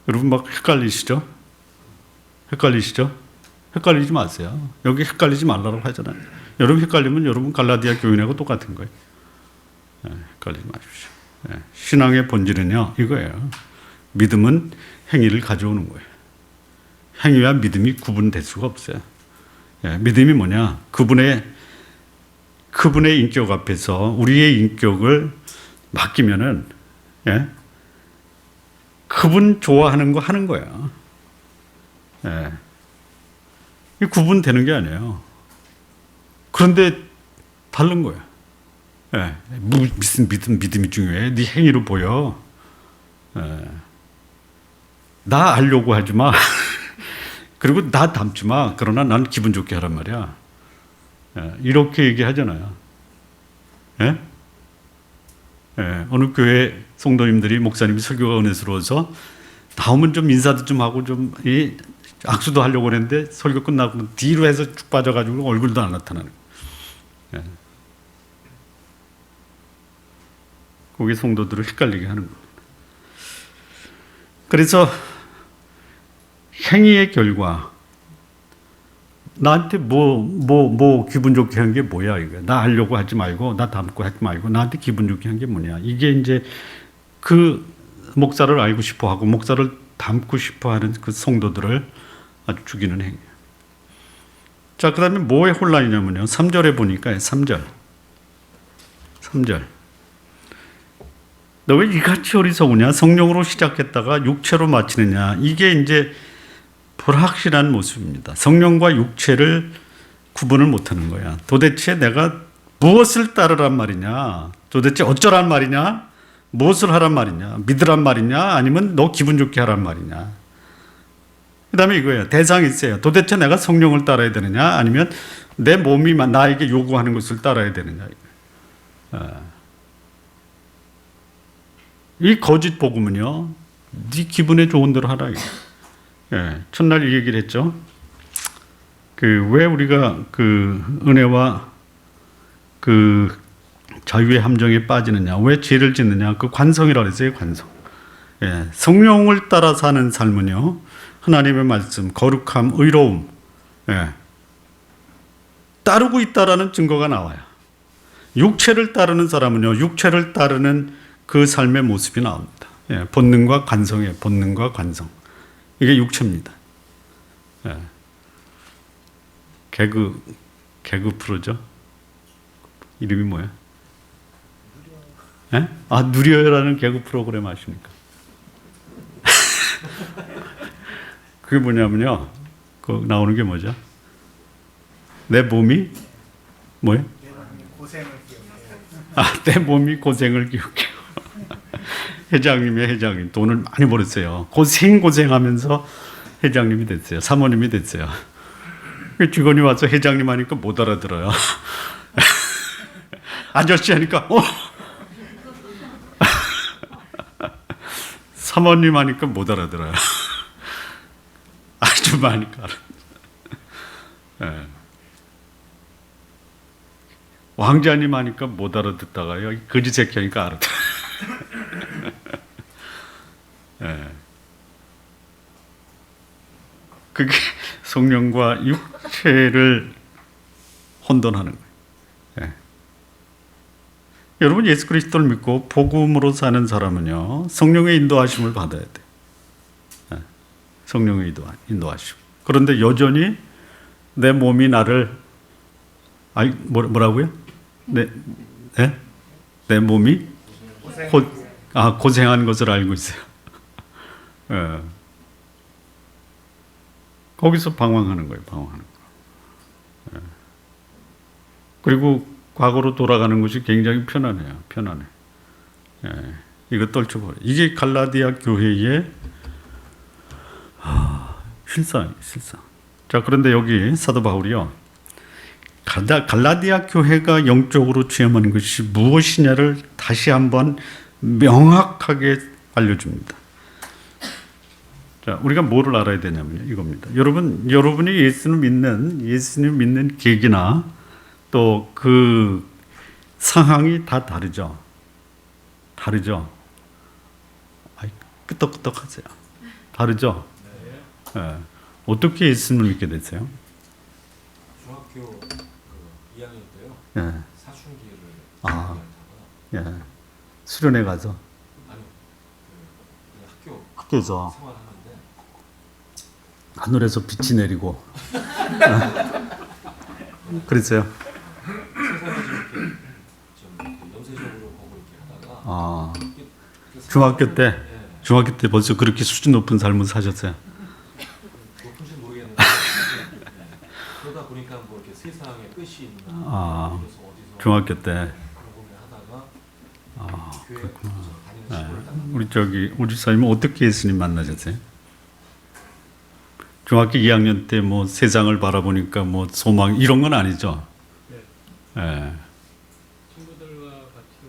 여러분 막 헷갈리시죠? 헷갈리지 마세요. 여기 헷갈리지 말라고 하잖아요. 여러분 헷갈리면 여러분 갈라디아 교인하고 똑같은 거예요. 헷갈리지 마십시오. 신앙의 본질은요, 이거예요. 믿음은 행위를 가져오는 거예요. 행위와 믿음이 구분될 수가 없어요. 믿음이 뭐냐? 그분의 인격 앞에서 우리의 인격을 맡기면은, 그분 좋아하는 거 하는 거예요. 이 구분되는 게 아니에요. 그런데 다른 거야. 예, 무슨 믿음이 중요해? 네 행위로 보여. 예. 나 알려고 하지 마. 그리고 나 닮지 마. 그러나 난 기분 좋게 하란 말이야. 예, 이렇게 얘기하잖아요. 예? 예, 어느 교회 성도님들이 목사님이 설교가 은혜스러워서 나오면 좀 인사도 좀 하고 좀 악수도 하려고 그랬는데 설교 끝나고 뒤로 해서 쭉 빠져가지고 얼굴도 안 나타나는 거예요. 예. 거기 성도들을 헷갈리게 하는 겁니다. 그래서 행위의 결과 나한테 뭐 기분 좋게 한 게 뭐야 이거. 나 하려고 하지 말고 나 닮고 하지 말고 나한테 기분 좋게 한 게 뭐냐. 이게 이제 그 목사를 알고 싶어 하고 목사를 닮고 싶어 하는 그 성도들을 아주 죽이는 행위예요. 자, 그다음에 뭐에 혼란이냐면요. 3절에 보니까 3절. 너 왜 이같이 어리석으냐? 성령으로 시작했다가 육체로 마치느냐? 이게 이제 불확실한 모습입니다. 성령과 육체를 구분을 못하는 거야. 도대체 내가 무엇을 따르란 말이냐? 도대체 어쩌란 말이냐? 무엇을 하란 말이냐? 믿으란 말이냐? 아니면 너 기분 좋게 하란 말이냐? 그 다음에 이거예요. 대상이 있어요. 도대체 내가 성령을 따라야 되느냐? 아니면 내 몸이 나에게 요구하는 것을 따라야 되느냐? 이 거짓 복음은요, 네 기분에 좋은 대로 하라. 예, 첫날 이 얘기를 했죠. 왜 우리가 은혜와 자유의 함정에 빠지느냐, 왜 죄를 짓느냐, 관성이라고 했어요, 관성. 예, 성령을 따라 사는 삶은요, 하나님의 말씀, 거룩함, 의로움, 예, 따르고 있다라는 증거가 나와요. 육체를 따르는 사람은요, 육체를 따르는 그 삶의 모습이 나옵니다. 예, 본능과 관성이에요. 본능과 관성. 이게 육체입니다. 예. 개그 프로죠. 이름이 뭐야? 예? 아, 누려요라는 개그 프로그램 아십니까? 그게 뭐냐면요. 나오는 게 뭐죠? 내 몸이 뭐예요? 내 몸이 고생을 기억해요. 회장님 돈을 많이 벌었어요. 고생하면서 회장님이 됐어요. 사모님이 됐어요. 직원이 와서 회장님 하니까 못 알아들어요. 아저씨 하니까 사모님 하니까 못 알아들어요. 아줌마 하니까 네. 왕자님 하니까 못 알아듣다가요. 거지 새끼 하니까 알아들어요. 네. 그게 성령과 육체를 혼돈하는 거예요. 네. 여러분 예수 그리스도를 믿고 복음으로 사는 사람은요, 성령의 인도하심을 받아야 돼요. 네. 성령의 인도하심. 그런데 여전히 내 몸이 나를 뭐라고요? 내 몸이 고생한 것을 알고 있어요. 예. 거기서 방황하는 거예요. 예. 그리고 과거로 돌아가는 것이 굉장히 편안해. 예. 이거 떨쳐버려. 이게 갈라디아 교회의 실상. 자, 그런데 여기 사도 바울이요, 갈라디아 교회가 영적으로 체험하는 것이 무엇이냐를 다시 한번 명확하게 알려줍니다. 자, 우리가 뭐를 알아야 되냐면요, 이겁니다. 여러분이 예수를 믿는 계기나 또 그 상황이 다 다르죠. 끄떡끄떡하세요. 다르죠. 네. 어떻게 예수를 믿게 됐어요? 중학교 2학년 때요. 예. 사춘기를 아. 다가 예. 수련회 가서. 아니요. 학교에서 생활하는데 하늘에서 빛이 내리고. 그랬어요. 세상에 이렇게 좀 염세적으로 보고 이렇게 하다가 중학교 때 벌써 그렇게 수준 높은 삶을 사셨어요. 높은지 모르겠는데 세상에 끝이 있나? 아, 그래서 어디서 중학교 때. 궁금해 하다가 아, 교회 그렇구나. 다니는 시골을 딱 우리 집사님은 어떻게 예수님 만나셨어요? 중학교 2학년 때 뭐 세상을 바라보니까 뭐 소망 이런 건 아니죠? 예. 친구들과 같이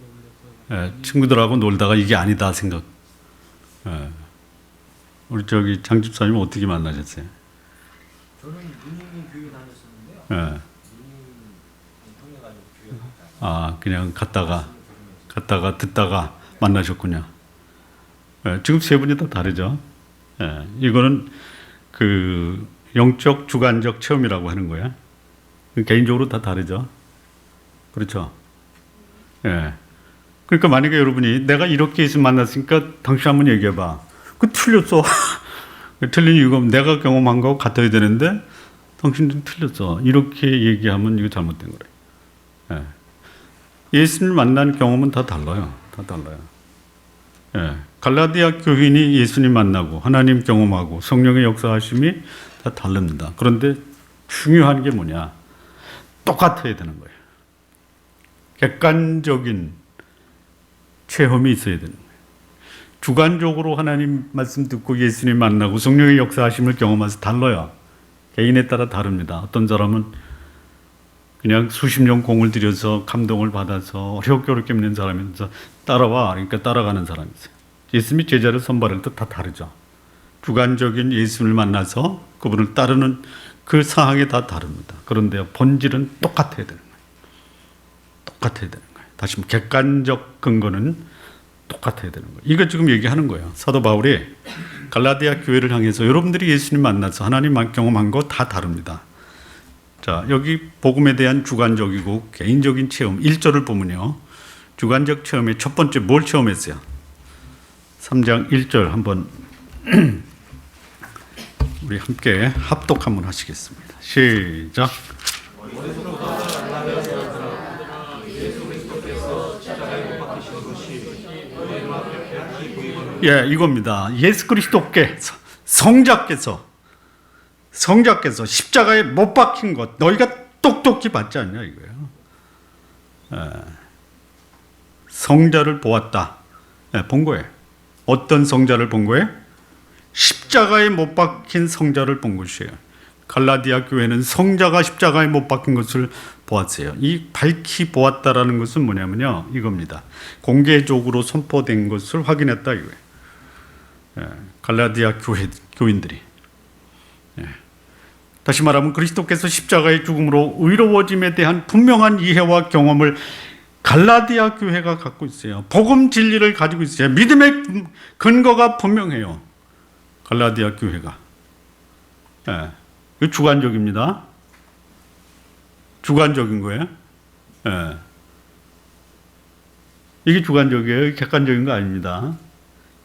어울려서 예, 친구들하고 놀다가 이게 아니다 생각. 예. 우리 장집사님은 어떻게 만나셨어요? 저는 누님 교회 다녔었는데요. 예. 누님 형네 가지고 교회 갔다가 아, 그냥 갔다가 듣다가 만나셨군요. 예, 지금 세 분이 다 다르죠. 예, 이거는 그 영적 주관적 체험이라고 하는 거야. 개인적으로 다 다르죠. 그렇죠. 예. 그러니까 만약에 여러분이 내가 이렇게 예수 만났으니까 당신 한번 얘기해봐. 그 틀렸어. 틀린 이유가 내가 경험한 거하고 같아야 되는데 당신은 틀렸어. 이렇게 얘기하면 이거 잘못된 거래. 예. 예수님을 만난 경험은 다 달라요. 다 달라요. 예. 갈라디아 교인이 예수님 만나고 하나님 경험하고 성령의 역사하심이 다 다릅니다. 그런데 중요한 게 뭐냐? 똑같아야 되는 거예요. 객관적인 체험이 있어야 되는 거예요. 주관적으로 하나님 말씀 듣고 예수님 만나고 성령의 역사하심을 경험해서 달라요. 개인에 따라 다릅니다. 어떤 사람은 그냥 수십 년 공을 들여서 감동을 받아서 어렵게 믿는 사람이 있어서 따라와. 그러니까 따라가는 사람이 있어요. 예수님이 제자를 선발할 때 다 다르죠. 주관적인 예수님을 만나서 그분을 따르는 그 상황이 다 다릅니다. 그런데 본질은 똑같아야 되는 거예요. 똑같아야 되는 거예요. 다시 한번 객관적 근거는 똑같아야 되는 거예요. 이거 지금 얘기하는 거예요. 사도 바울이 갈라디아 교회를 향해서 여러분들이 예수님 만나서 하나님 경험한 거 다 다릅니다. 자, 여기 복음에 대한 주관적이고 개인적인 체험 1절을 보면요. 주관적 체험의 첫 번째 뭘 체험했어요? 3장 1절 한번 우리 함께 합독 한번 하시겠습니다. 시작. 예, 이겁니다. 예수 그리스도께서 성자께서 십자가에 못 박힌 것 너희가 똑똑히 받지 않냐 이거예요. 예, 성자를 보았다. 예, 본 거예요. 어떤 성자를 본 거예요? 십자가에 못 박힌 성자를 본 것이에요. 갈라디아 교회는 성자가 십자가에 못 박힌 것을 보았어요. 이 밝히 보았다라는 것은 뭐냐면요, 이겁니다. 공개적으로 선포된 것을 확인했다 이거예요. 예, 갈라디아 교인들이. 예. 다시 말하면 그리스도께서 십자가의 죽음으로 의로워짐에 대한 분명한 이해와 경험을 갈라디아 교회가 갖고 있어요. 복음 진리를 가지고 있어요. 믿음의 근거가 분명해요. 갈라디아 교회가. 예. 이거 주관적입니다. 주관적인 거예요. 예. 이게 주관적이에요. 객관적인 거 아닙니다.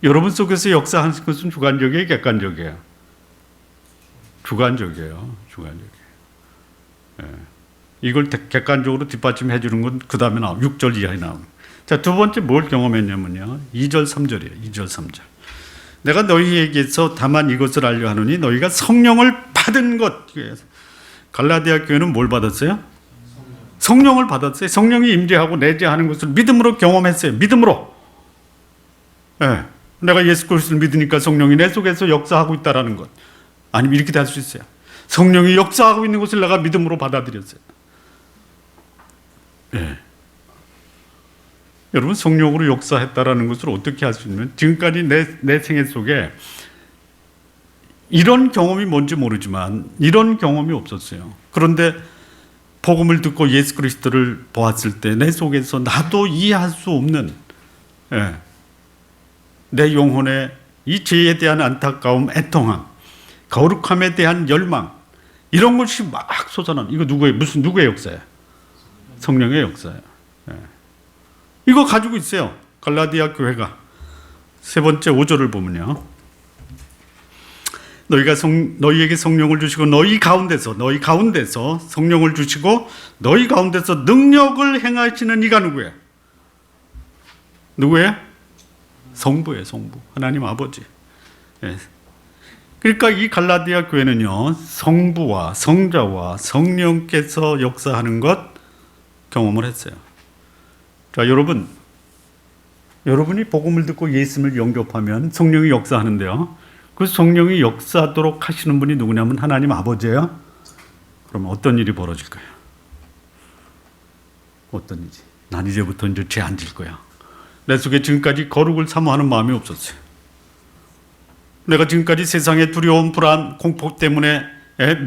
여러분 속에서 역사하는 것은 주관적이에요, 객관적이에요. 주관적이에요. 주관적이에요. 예. 이걸 객관적으로 뒷받침해 주는 건 그 다음에 6절 이하에 나옵니다. 자, 두 번째 뭘 경험했냐면요. 2절 3절이에요. 2절 3절. 내가 너희에게서 다만 이것을 알려 하노니 너희가 성령을 받은 것. 갈라디아 교회는 뭘 받았어요? 성령을 받았어요. 성령이 임재하고 내재하는 것을 믿음으로 경험했어요. 믿음으로. 예. 내가 예수 그리스도를 믿으니까 성령이 내 속에서 역사하고 있다라는 것. 아니면 이렇게 될 수 있어요. 성령이 역사하고 있는 것을 내가 믿음으로 받아들였어요. 예. 여러분, 성령으로 역사했다라는 것을 어떻게 할 수 있냐면, 지금까지 내 생애 속에 이런 경험이 뭔지 모르지만 이런 경험이 없었어요. 그런데 복음을 듣고 예수 그리스도를 보았을 때 내 속에서 나도 이해할 수 없는, 예, 내 영혼의 이 죄에 대한 안타까움, 애통함, 거룩함에 대한 열망, 이런 것이 막 솟아나는, 이거 누구의 역사예요? 성령의 역사예요. 예. 이거 가지고 있어요. 갈라디아 교회가. 세 번째 5절을 보면요. 너희에게 성령을 주시고 너희 가운데서 성령을 주시고 너희 가운데서 능력을 행하시는 이가 누구예요? 누구예요? 성부예요, 성부. 하나님 아버지. 예. 그러니까 이 갈라디아 교회는요, 성부와 성자와 성령께서 역사하는 것 경험을 했어요. 자, 여러분이 복음을 듣고 예수님을 영접하면 성령이 역사하는데요. 그 성령이 역사하도록 하시는 분이 누구냐면 하나님 아버지예요. 그럼 어떤 일이 벌어질까요? 어떤 일이? 난 이제부터 이제 죄 안 질 거야. 내 속에 지금까지 거룩을 사모하는 마음이 없었어요. 내가 지금까지 세상의 두려움, 불안, 공포 때문에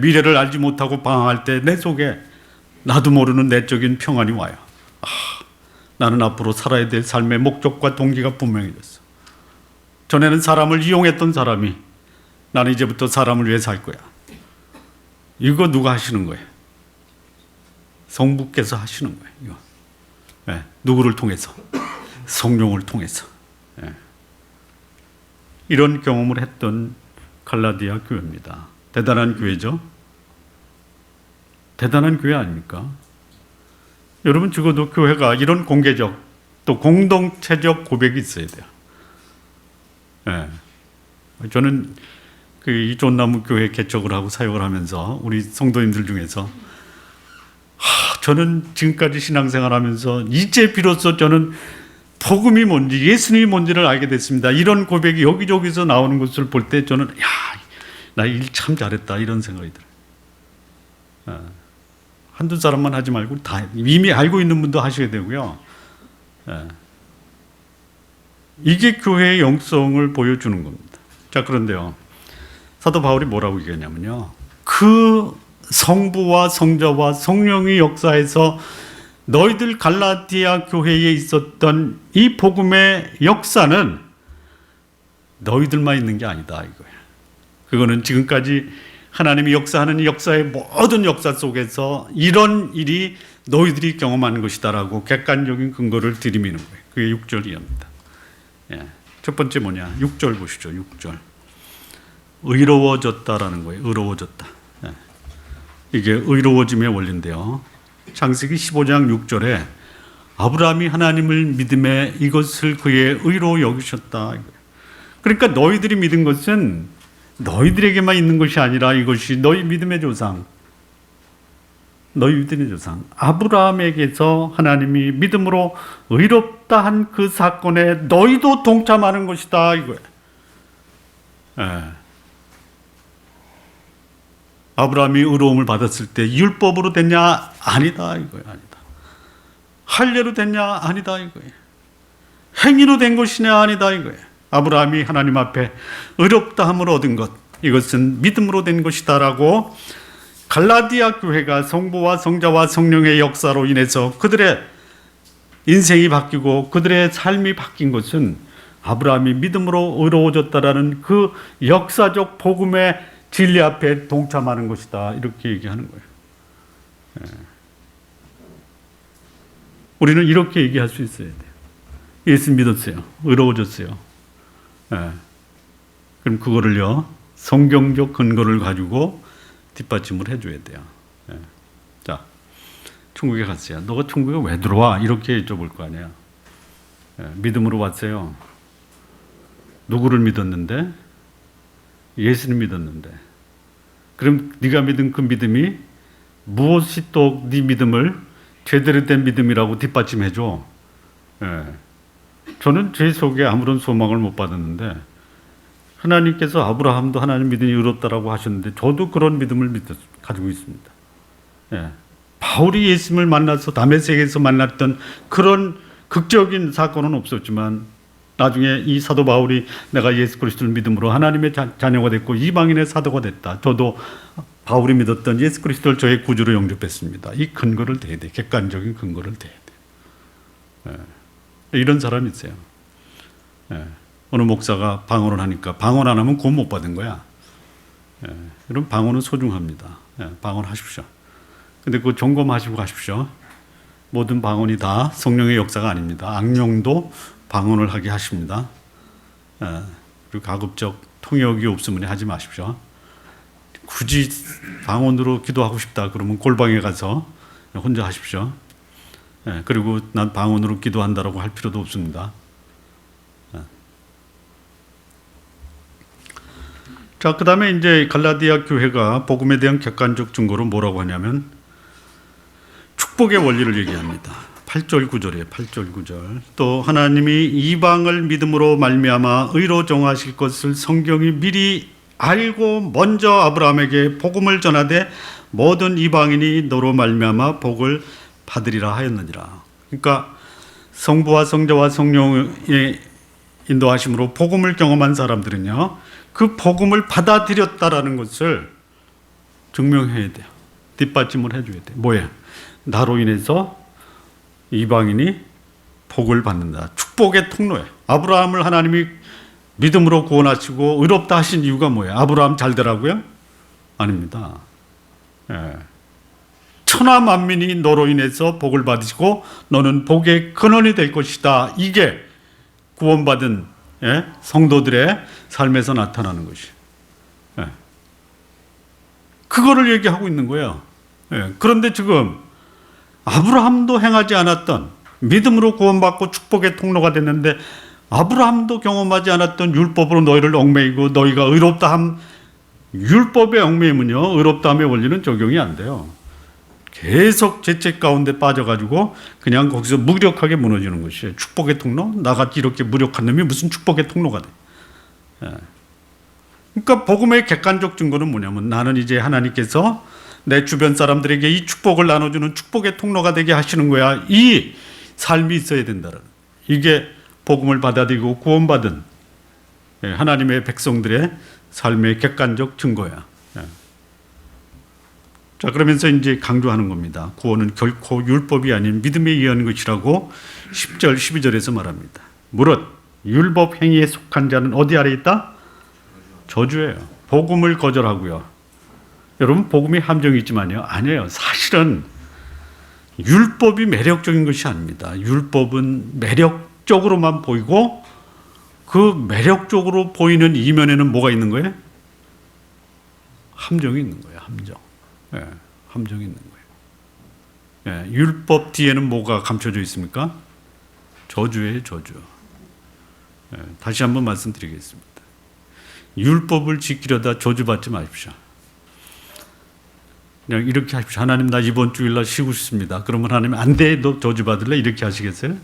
미래를 알지 못하고 방황할 때 내 속에 나도 모르는 내적인 평안이 와요. 나는 앞으로 살아야 될 삶의 목적과 동기가 분명해졌어. 전에는 사람을 이용했던 사람이 나는 이제부터 사람을 위해 살 거야. 이거 누가 하시는 거예요? 성부께서 하시는 거예요. 이거. 네. 누구를 통해서? 성령을 통해서. 네. 이런 경험을 했던 갈라디아 교회입니다. 대단한 교회죠? 대단한 교회 아닙니까? 여러분, 적어도 교회가 이런 공개적 또 공동체적 고백이 있어야 돼요. 네. 저는 이 존나무 교회 개척을 하고 사역을 하면서 우리 성도님들 중에서 저는 지금까지 신앙생활하면서 이제 비로소 저는 복음이 뭔지 예수님이 뭔지를 알게 됐습니다. 이런 고백이 여기저기서 나오는 것을 볼 때 저는 나 일 참 잘했다 이런 생각이 들어요. 한두 사람만 하지 말고 다 이미 알고 있는 분도 하셔야 되고요. 이게 교회의 영성을 보여주는 겁니다. 자, 그런데요, 사도 바울이 뭐라고 얘기하냐면요, 그 성부와 성자와 성령의 역사에서 너희들 갈라디아 교회에 있었던 이 복음의 역사는 너희들만 있는 게 아니다 이거예요. 그거는 지금까지 하나님이 역사하는 역사의 모든 역사 속에서 이런 일이 너희들이 경험하는 것이다라고 객관적인 근거를 들이미는 거예요. 그게 6절 이하입니다. 첫 번째 뭐냐? 6절 보시죠. 6절. 의로워졌다라는 거예요. 의로워졌다. 이게 의로워짐의 원리인데요. 창세기 15장 6절에 아브라함이 하나님을 믿음에 이것을 그의 의로 여기셨다. 그러니까 너희들이 믿은 것은 너희들에게만 있는 것이 아니라 이것이 너희 믿음의 조상, 너희 믿음의 조상 아브라함에게서 하나님이 믿음으로 의롭다 한 그 사건에 너희도 동참하는 것이다 이거예요. 아브라함이 의로움을 받았을 때 율법으로 됐냐? 아니다 이거예요. 아니다. 할례로 됐냐? 아니다 이거예요. 행위로 된 것이냐? 아니다 이거예요. 아브라함이 하나님 앞에 의롭다함을 얻은 것, 이것은 믿음으로 된 것이다라고 갈라디아 교회가 성부와 성자와 성령의 역사로 인해서 그들의 인생이 바뀌고 그들의 삶이 바뀐 것은 아브라함이 믿음으로 의로워졌다라는 그 역사적 복음의 진리 앞에 동참하는 것이다 이렇게 얘기하는 거예요. 우리는 이렇게 얘기할 수 있어야 돼요. 예수 믿었어요. 의로워졌어요. 그럼 그거를요, 성경적 근거를 가지고 뒷받침을 해줘야 돼요. 자, 천국에 갔어요. 너가 천국에 왜 들어와? 이렇게 여쭤볼 거 아니에요. 믿음으로 왔어요. 누구를 믿었는데? 예수를 믿었는데. 그럼 네가 믿은 그 믿음이 무엇이 또 네 믿음을 제대로 된 믿음이라고 뒷받침해줘? 저는 제 속에 아무런 소망을 못 받았는데 하나님께서 아브라함도 하나님 믿음이 의롭다라고 하셨는데 저도 그런 믿음을 가지고 있습니다. 바울이 예수님을 만나서 다메섹에서 만났던 그런 극적인 사건은 없었지만 나중에 이 사도 바울이 내가 예수 그리스도를 믿음으로 하나님의 자녀가 됐고 이방인의 사도가 됐다. 저도 바울이 믿었던 예수 그리스도를 저의 구주로 영접했습니다. 이 근거를 대야 돼. 객관적인 근거를 대야 돼. 이런 사람이 있어요. 어느 목사가 방언을 하니까 방언 안 하면 구원 못 받은 거야. 여러분, 방언은 소중합니다. 방언하십시오. 근데 그거 점검하시고 가십시오. 모든 방언이 다 성령의 역사가 아닙니다. 악령도 방언을 하게 하십니다. 그리고 가급적 통역이 없으면 하지 마십시오. 굳이 방언으로 기도하고 싶다 그러면 골방에 가서 혼자 하십시오. 그리고 난 방언으로 기도한다라고 할 필요도 없습니다. 자, 그 다음에 이제 갈라디아 교회가 복음에 대한 객관적 증거로 뭐라고 하냐면 축복의 원리를 얘기합니다. 8절 9절이에요. 8절 9절. 또 하나님이 이방을 믿음으로 말미암아 의로 정하실 것을 성경이 미리 알고 먼저 아브라함에게 복음을 전하되 모든 이방인이 너로 말미암아 복을 받으리라 하였느니라. 그러니까 성부와 성자와 성령의 인도하심으로 복음을 경험한 사람들은요, 그 복음을 받아들였다라는 것을 증명해야 돼요. 뒷받침을 해줘야 돼요. 뭐예요? 나로 인해서 이방인이 복을 받는다. 축복의 통로예요. 아브라함을 하나님이 믿음으로 구원하시고 의롭다 하신 이유가 뭐예요? 아브라함 잘 되라고요? 아닙니다. 예. 천하 만민이 너로 인해서 복을 받으시고 너는 복의 근원이 될 것이다. 이게 구원받은 성도들의 삶에서 나타나는 것이. 그거를 얘기하고 있는 거예요. 그런데 지금 아브라함도 행하지 않았던 믿음으로 구원받고 축복의 통로가 됐는데 아브라함도 경험하지 않았던 율법으로 너희를 얽매이고 너희가 의롭다 함, 율법의 얽매임은요, 의롭다 함의 원리는 적용이 안 돼요. 계속 죄책 가운데 빠져가지고 그냥 거기서 무력하게 무너지는 것이에요. 축복의 통로? 나같이 이렇게 무력한 놈이 무슨 축복의 통로가 돼. 그러니까 복음의 객관적 증거는 뭐냐면 나는 이제 하나님께서 내 주변 사람들에게 이 축복을 나눠주는 축복의 통로가 되게 하시는 거야. 이 삶이 있어야 된다는. 이게 복음을 받아들이고 구원받은 하나님의 백성들의 삶의 객관적 증거야. 자, 그러면서 이제 강조하는 겁니다. 구원은 결코 율법이 아닌 믿음에 의한 것이라고 10절, 12절에서 말합니다. 무릇 율법 행위에 속한 자는 어디 아래 있다? 저주예요. 복음을 거절하고요. 여러분, 복음이 함정이 있지만요, 아니에요. 사실은 율법이 매력적인 것이 아닙니다. 율법은 매력적으로만 보이고 그 매력적으로 보이는 이면에는 뭐가 있는 거예요? 함정이 있는 거예요. 함정. 함정이 있는 거예요. 율법 뒤에는 뭐가 감춰져 있습니까? 저주예요, 저주. 다시 한번 말씀드리겠습니다. 율법을 지키려다 저주받지 마십시오. 그냥 이렇게 하십시오. 하나님, 나 이번 주일날 쉬고 싶습니다. 그러면 하나님, 안 돼, 너 저주받을래? 이렇게 하시겠어요?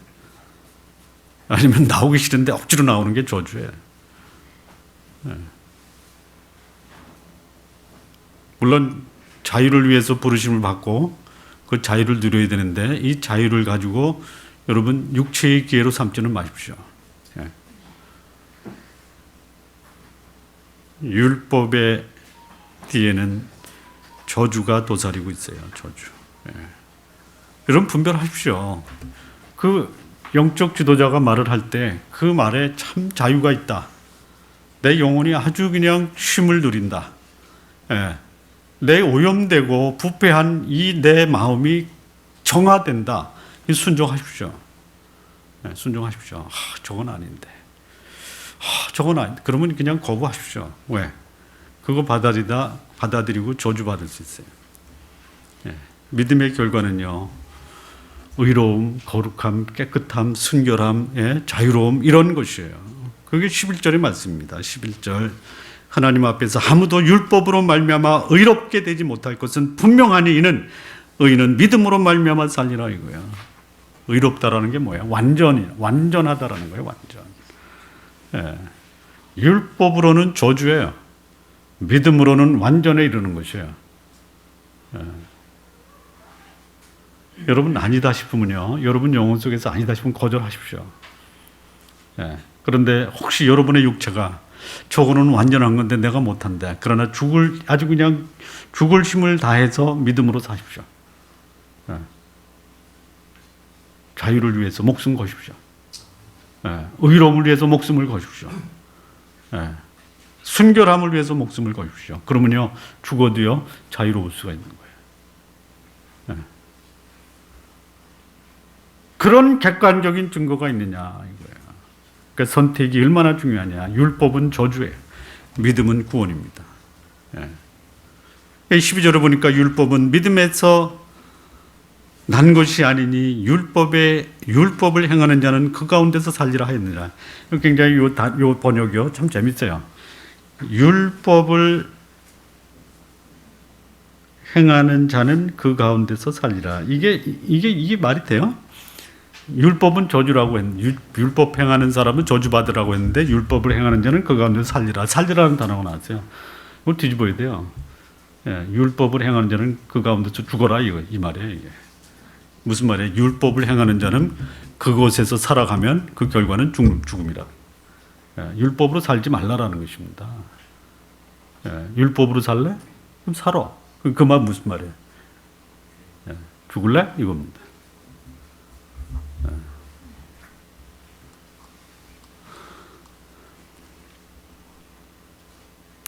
아니면 나오기 싫은데 억지로 나오는 게 저주예요. 물론 자유를 위해서 부르심을 받고 그 자유를 누려야 되는데 이 자유를 가지고 여러분 육체의 기회로 삼지는 마십시오. 율법의 뒤에는 저주가 도사리고 있어요. 저주. 여러분 분별하십시오. 그 영적 지도자가 말을 할 때 그 말에 참 자유가 있다. 내 영혼이 아주 그냥 쉼을 누린다. 내 오염되고 부패한 이 내 마음이 정화된다. 순종하십시오. 순종하십시오. 저건 아닌데. 저건 아닌데. 그러면 그냥 거부하십시오. 왜? 그거 받아들이고 저주받을 수 있어요. 믿음의 결과는요, 의로움, 거룩함, 깨끗함, 순결함, 자유로움, 이런 것이에요. 그게 11절의 말씀입니다. 11절. 하나님 앞에서 아무도 율법으로 말미암아 의롭게 되지 못할 것은 분명하니 이는 의인은 믿음으로 말미암아 살리라 이거야. 의롭다라는 게 뭐야? 완전하다라는 거예요. 완전. 율법으로는 저주예요. 믿음으로는 완전에 이르는 것이에요. 여러분 아니다 싶으면요, 여러분 영혼 속에서 아니다 싶으면 거절하십시오. 그런데 혹시 여러분의 육체가 저거는 완전한 건데 내가 못한다. 그러나 아주 그냥 죽을 힘을 다해서 믿음으로 사십시오. 자유를 위해서 목숨 거십시오. 의로움을 위해서 목숨을 거십시오. 순결함을 위해서 목숨을 거십시오. 그러면요, 죽어도요 자유로울 수가 있는 거예요. 그런 객관적인 증거가 있느냐 이거예요. 그러니까 선택이 얼마나 중요하냐. 율법은 저주예요. 믿음은 구원입니다. 12절에 보니까 율법은 믿음에서 난 것이 아니니 율법을 행하는 자는 그 가운데서 살리라 하였느니라. 굉장히 요 번역이요 참 재밌어요. 율법을 행하는 자는 그 가운데서 살리라. 이게 말이 돼요? 율법은 저주라고 했는데, 율법 행하는 사람은 저주받으라고 했는데, 율법을 행하는 자는 그 가운데서 살리라. 살리라는 단어가 나왔어요. 그걸 뒤집어야 돼요. 예, 율법을 행하는 자는 그 가운데서 죽어라. 이 말이에요, 이게. 무슨 말이에요? 율법을 행하는 자는 그곳에서 살아가면 그 결과는 죽음이라. 예, 율법으로 살지 말라라는 것입니다. 예, 율법으로 살래? 그럼 살아. 그 말 무슨 말이에요? 예, 죽을래? 이겁니다. 예.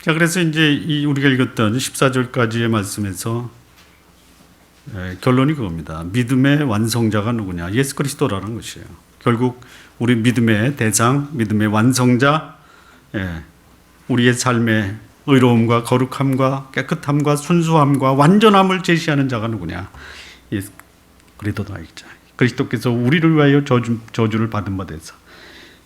자, 그래서 이제 우리가 읽었던 14절까지의 말씀에서 결론이 그겁니다. 믿음의 완성자가 누구냐? 예수 그리스도라는 것이에요. 결국 우리 믿음의 대상, 믿음의 완성자, 우리의 삶의 의로움과 거룩함과 깨끗함과 순수함과 완전함을 제시하는 자가 누구냐? 예수 그리스도다. 그리스도께서 우리를 위하여 저주를 받은 바 되사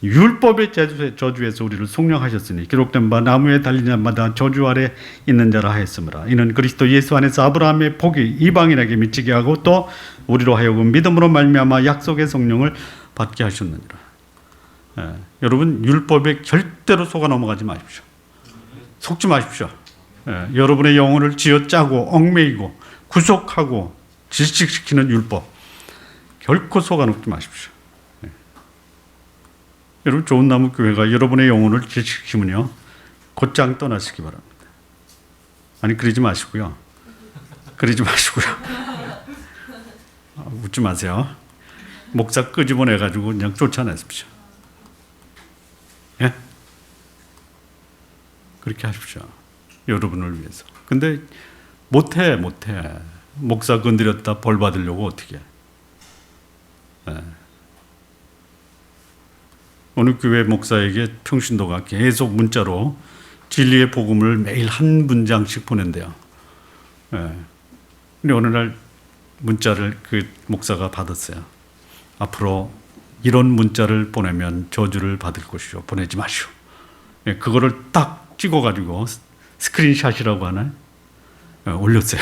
율법의 저주에서 우리를 속량하셨으니 기록된 바 나무에 달린 자마다 저주 아래 있는 자라 하였으므라. 이는 그리스도 예수 안에서 아브라함의 복이 이방인에게 미치게 하고 또 우리로 하여금 믿음으로 말미암아 약속의 성령을 받게 하셨느니라. 여러분 율법에 절대로 속아 넘어가지 마십시오. 속지 마십시오. 여러분의 영혼을 쥐어짜고 얽매이고 구속하고 질식시키는 율법 결코 속아 넘지 마십시오. 여러분 좋은 나무 교회가 여러분의 영혼을 질식시키면요 곧장 떠나시기 바랍니다. 아니 그러지 마시고요. 그러지 마시고요. 웃지 마세요. 목사 끄집어내가지고 그냥 쫓아내십시오. 예? 그렇게 하십시오. 여러분을 위해서. 근데 못해. 목사 건드렸다 벌 받으려고 어떻게 해. 예. 어느 교회 목사에게 평신도가 계속 문자로 진리의 복음을 매일 한 문장씩 보낸대요. 예. 근데 어느 날 문자를 그 목사가 받았어요. 앞으로 이런 문자를 보내면 저주를 받을 것이요. 보내지 마시오. 예, 그거를 딱 찍어가지고 스크린샷이라고 하나요? 올렸어요.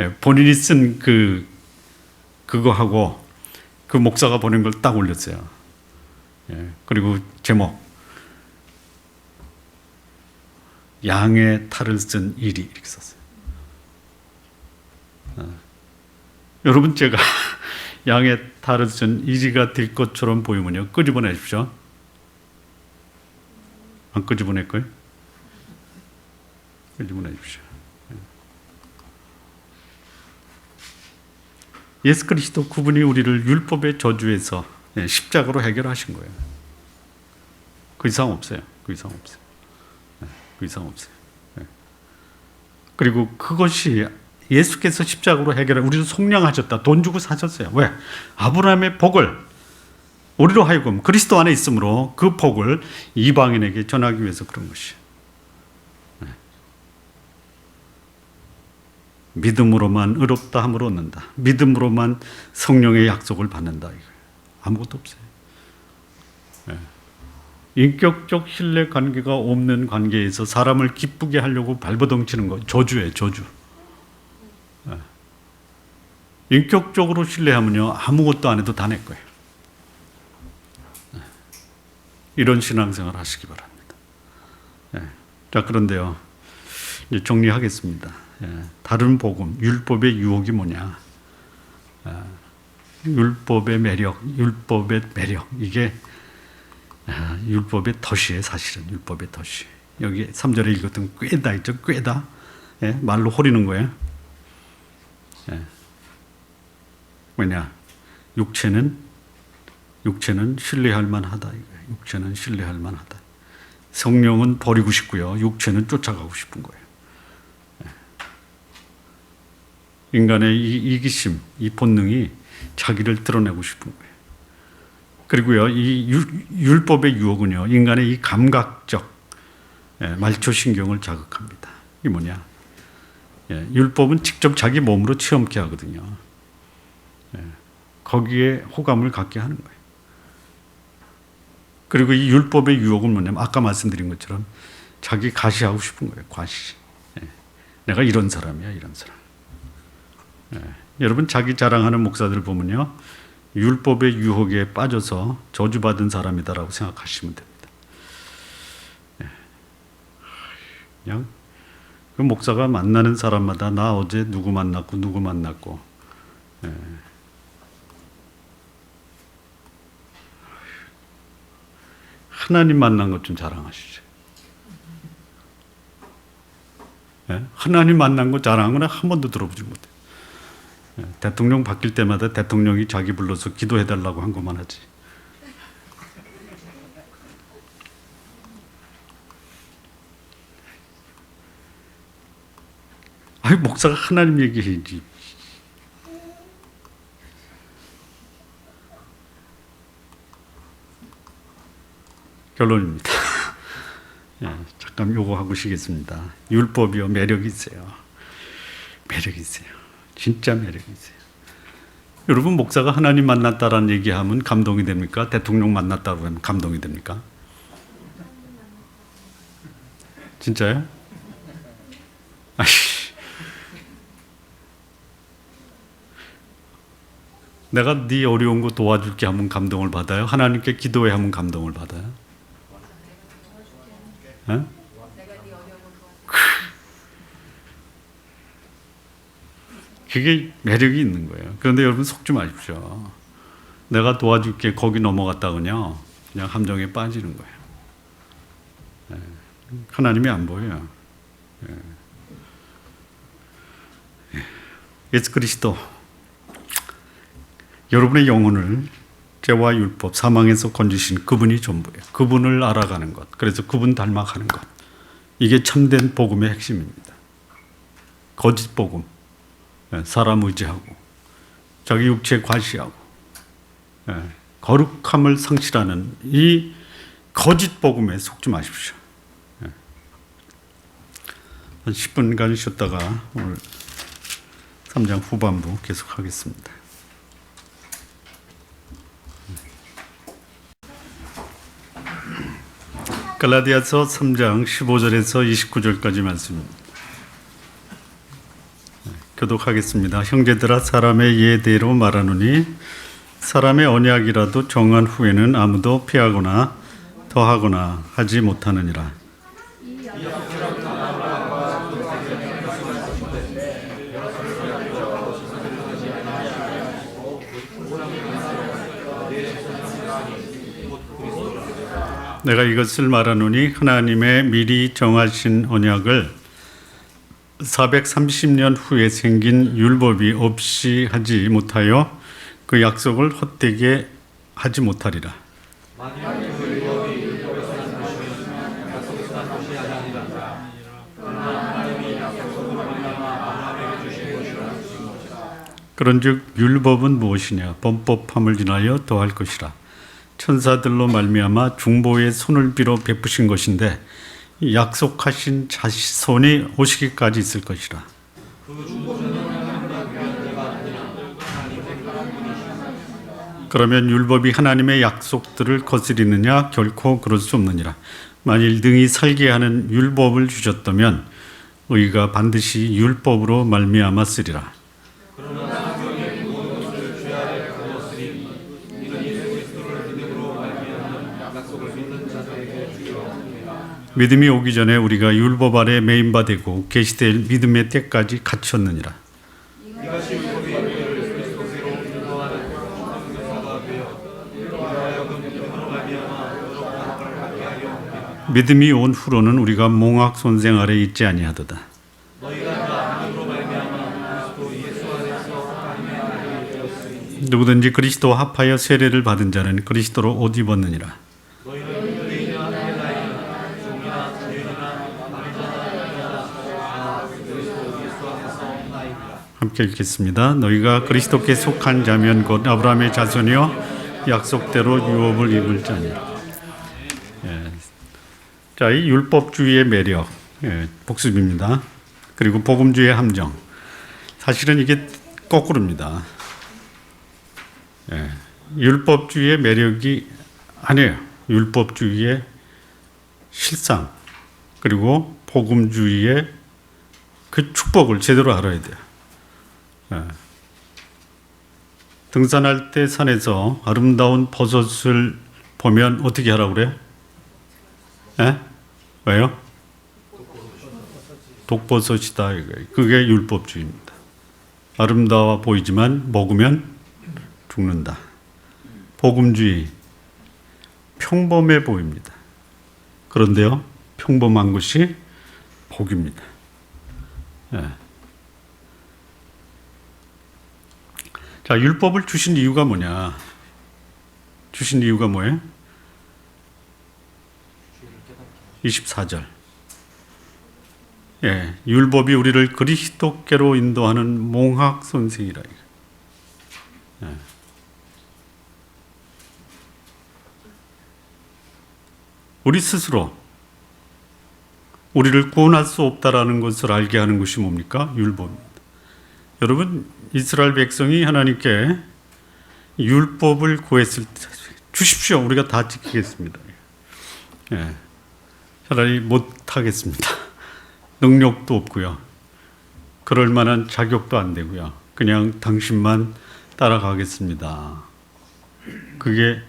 예, 본인이 쓴 그거하고 그 목사가 보낸 걸 딱 올렸어요. 예, 그리고 제목 양의 탈을 쓴 이리 이렇게 썼어요. 여러분 제가 양의 탈을 쓴 이리가 될 것처럼 보이면요 끄집어내십시오. 안 끄집어낼 거예요? 끄집어내십시오. 예수 그리스도 그분이 우리를 율법의 저주에서 십자가로 해결하신 거예요. 그 이상 없어요. 그 이상 없어요. 그 이상 없어요. 그리고 그것이 예수께서 십자가로 해결해 우리를 속량하셨다. 돈 주고 사셨어요. 왜? 아브라함의 복을 우리로 하여금 그리스도 안에 있으므로 그 복을 이방인에게 전하기 위해서 그런 것이에요. 믿음으로만 의롭다 함을 얻는다. 믿음으로만 성령의 약속을 받는다. 이거예요. 아무것도 없어요. 인격적 신뢰 관계가 없는 관계에서 사람을 기쁘게 하려고 발버둥치는 거 저주예요. 저주. 인격적으로 신뢰하면요 아무것도 안 해도 다 내 거예요. 이런 신앙생활 하시기 바랍니다. 자 그런데요 이제 정리하겠습니다. 다른 복음 율법의 유혹이 뭐냐? 율법의 매력 이게 율법의 덫이에요. 사실은 율법의 덫이. 여기 3절에 읽었던 꾀다 있죠. 꾀다. 말로 호리는 거예요. 왜냐? 육체는 신뢰할 만하다. 육체는 신뢰할 만하다. 성령은 버리고 싶고요. 육체는 쫓아가고 싶은 거예요. 인간의 이 이기심, 이 본능이 자기를 드러내고 싶은 거예요. 그리고요, 이 율법의 유혹은요, 인간의 이 감각적 말초신경을 자극합니다. 이게 뭐냐? 율법은 직접 자기 몸으로 체험케 하거든요. 거기에 호감을 갖게 하는 거예요. 그리고 이 율법의 유혹은 뭐냐면 아까 말씀드린 것처럼 자기 과시하고 싶은 거예요. 과시. 예. 내가 이런 사람이야, 이런 사람. 예. 여러분 자기 자랑하는 목사들 보면요, 율법의 유혹에 빠져서 저주받은 사람이다라고 생각하시면 됩니다. 예. 그냥 그 목사가 만나는 사람마다 나 어제 누구 만났고 예. 하나님 만난 것 좀 자랑하시죠. 예? 하나님 만난 거 자랑한 건 한 번도 들어보지 못해요. 예. 대통령 바뀔 때마다 대통령이 자기 불러서 기도해달라고 한 것만 하지. 아니, 목사가 하나님 얘기해야지. 결론입니다. 예, 잠깐 요거 하고 쉬겠습니다. 율법이요, 매력이 있어요. 매력이 있어요. 진짜 매력이 있어요. 여러분, 목사가 하나님 만났다라는 얘기하면 감동이 됩니까? 대통령 만났다고 하면 감동이 됩니까? 진짜요? 아이씨. 내가 네 어려운 거 도와줄게 하면 감동을 받아요? 하나님께 기도해 하면 감동을 받아요? 에? 그게 매력이 있는 거예요. 그런데 여러분 속지 마십시오. 내가 도와줄게 거기 넘어갔다군요, 그냥 함정에 빠지는 거예요. 예. 하나님이 안 보여요. 예. 예수 그리스도, 여러분의 영혼을 죄와 율법, 사망에서 건지신 그분이 전부예요. 그분을 알아가는 것, 그래서 그분 닮아가는 것, 이게 참된 복음의 핵심입니다. 거짓 복음, 사람 의지하고 자기 육체 과시하고 거룩함을 상실하는 이 거짓 복음에 속지 마십시오. 한 10분간 쉬었다가 오늘 3장 후반부 계속하겠습니다. 갈라디아서 3장 15절에서 29절까지 말씀입니다. 교독하겠습니다. 형제들아, 사람의 예대로 말하노니 사람의 언약이라도 정한 후에는 아무도 피하거나 더하거나 하지 못하느니라. 내가 이것을 말하노니 하나님의 미리 정하신 언약을 430년 후에 생긴 율법이 없이 하지 못하여 그 약속을 헛되게 하지 못하리라. 그런즉 율법은 무엇이냐? 범법함을 인하여 더할 것이라. 천사들로 말미암아 중보의 손을 빌어 베푸신 것인데 약속하신 자손이 오시기까지 있을 것이라. 그러면 율법이 하나님의 약속들을 거스리느냐? 결코 그럴 수 없느니라. 만일 능히 살게 하는 율법을 주셨다면 의가 반드시 율법으로 말미암아 쓰리라. 믿음이 오기 전에 우리가 율법 아래 매인 바 되고 계시될 믿음의 때까지 갇혔느니라. 믿음이 온 후로는 우리가 몽학 손생 아래 있지 아니하도다. 누구든지 그리스도와 합하여 세례를 받은 자는 그리스도로 옷 입었느니라. 함께 읽겠습니다. 너희가 그리스도께 속한 자면 곧 아브라함의 자손이요 약속대로 유업을 입을 자니라. 예. 자, 이 율법주의의 매력, 복습입니다. 그리고 복음주의의 함정. 사실은 이게 거꾸로입니다. 율법주의의 매력이 아니에요. 율법주의의 실상, 그리고 복음주의의 그 축복을 제대로 알아야 돼요. 예. 등산할 때 산에서 아름다운 버섯을 보면 어떻게 하라고 그래요? 예? 왜요? 독버섯이다. 그게 율법주의입니다. 아름다워 보이지만 먹으면 죽는다. 복음주의, 평범해 보입니다. 그런데요, 평범한 것이 복입니다. 예. 자, 율법을 주신 이유가 뭐냐? 주신 이유가 뭐예요? 24절. 예, 율법이 우리를 그리스도께로 인도하는 몽학 선생이라. 예. 우리 스스로 우리를 구원할 수 없다라는 것을 알게 하는 것이 뭡니까? 율법입니다. 여러분, 이스라엘 백성이 하나님께 율법을 구했을 때 주십시오. 우리가 다 지키겠습니다. 예. 차라리 못하겠습니다. 능력도 없고요. 그럴 만한 자격도 안 되고요. 그냥 당신만 따라가겠습니다. 그게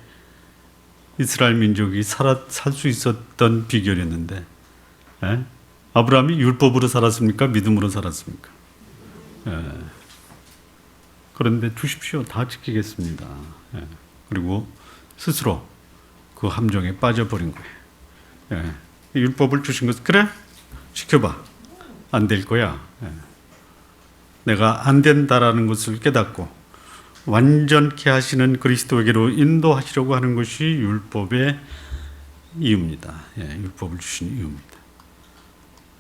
이스라엘 민족이 살 수 있었던 비결이었는데, 예? 아브라함이 율법으로 살았습니까? 믿음으로 살았습니까? 예. 그런데 주십시오. 다 지키겠습니다. 예. 그리고 스스로 그 함정에 빠져버린 거예요. 예. 율법을 주신 것, 그래? 지켜봐. 안 될 거야. 예. 내가 안 된다라는 것을 깨닫고 완전케 하시는 그리스도에게로 인도하시려고 하는 것이 율법의 이유입니다. 예, 율법을 주신 이유입니다.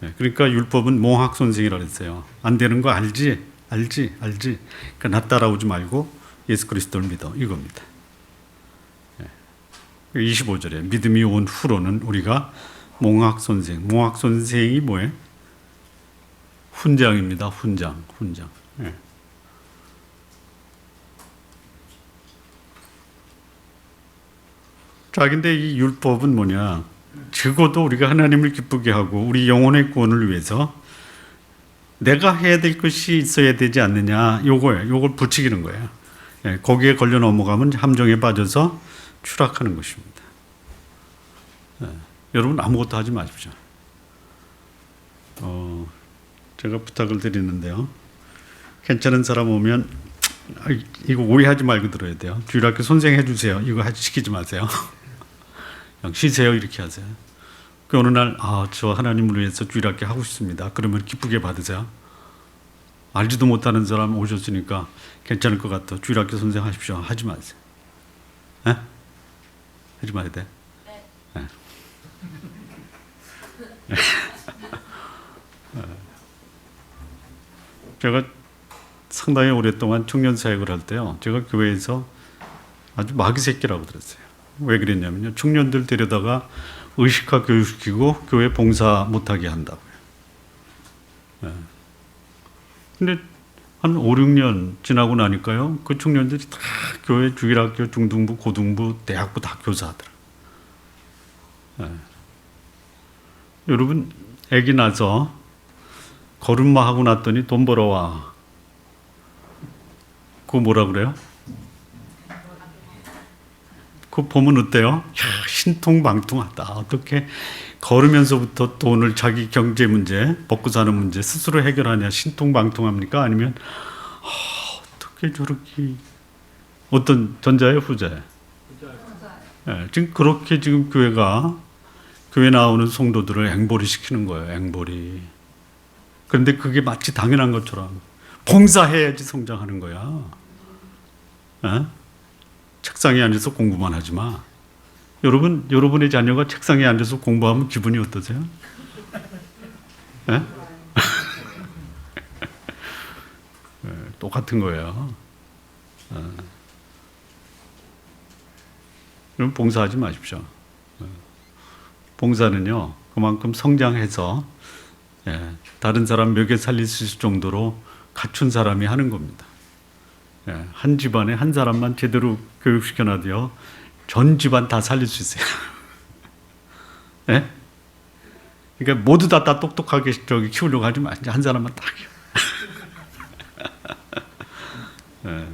예, 그러니까 율법은 몽학 선생이라고 했어요. 안 되는 거 알지? 알지? 그러니까 나 따라오지 말고 예수 그리스도를 믿어. 이겁니다. 예, 25절에 믿음이 온 후로는 우리가 몽학 선생이 뭐예요? 훈장입니다. 훈장. 예. 자, 근데 이 율법은 뭐냐? 적어도 우리가 하나님을 기쁘게 하고 우리 영혼의 구원을 위해서 내가 해야 될 것이 있어야 되지 않느냐? 요걸 부추기는 거예요. 예, 거기에 걸려 넘어가면 함정에 빠져서 추락하는 것입니다. 예, 여러분 아무것도 하지 마십시오. 제가 부탁을 드리는데요. 괜찮은 사람 오면 이거 오해하지 말고 들어야 돼요. 주일학교 선생해 주세요. 이거 시키지 마세요. 그냥 쉬세요. 이렇게 하세요. 그 어느 날 저 하나님을 위해서 주일학교 하고 싶습니다. 그러면 기쁘게 받으세요. 알지도 못하는 사람 오셨으니까 괜찮을 것 같아. 주일학교 선생 하십시오. 하지 마세요. 에? 하지 마야 돼. 네. 제가 상당히 오랫동안 청년 사역을 할 때요. 제가 교회에서 아주 마귀 새끼라고 들었어요. 왜 그랬냐면요. 청년들 데려다가 의식화 교육시키고 교회 봉사 못하게 한다고요. 네. 근데 한 5, 6년 지나고 나니까요. 그 청년들이 다 교회 주일학교, 중등부, 고등부, 대학부 다 교사하더라고요. 네. 여러분, 애기 나서 걸음마 하고 났더니 돈 벌어와. 그거 뭐라 그래요? 그거 보면 어때요? 신통방통하다. 어떻게 걸으면서부터 돈을 자기 경제 문제, 먹고 사는 문제 스스로 해결하냐? 신통방통합니까? 아니면 어떻게 저렇게 어떤 전자예요, 후자예요? 네, 지금 그렇게 지금 교회 나오는 성도들을 앵벌이 시키는 거예요. 앵벌이. 그런데 그게 마치 당연한 것처럼 봉사해야지 성장하는 거야. 에? 책상에 앉아서 공부만 하지 마. 여러분의 자녀가 책상에 앉아서 공부하면 기분이 어떠세요? 에? 똑같은 거예요. 그럼 봉사하지 마십시오. 봉사는요, 그만큼 성장해서 다른 사람 먹여 살릴 수 있을 정도로 갖춘 사람이 하는 겁니다. 한 집안에 한 사람만 제대로 교육시켜놔도요, 전 집안 다 살릴 수 있어요. 그러니까 모두 다 똑똑하게 저기 키우려고 하지 마. 이제 한 사람만 딱. 예.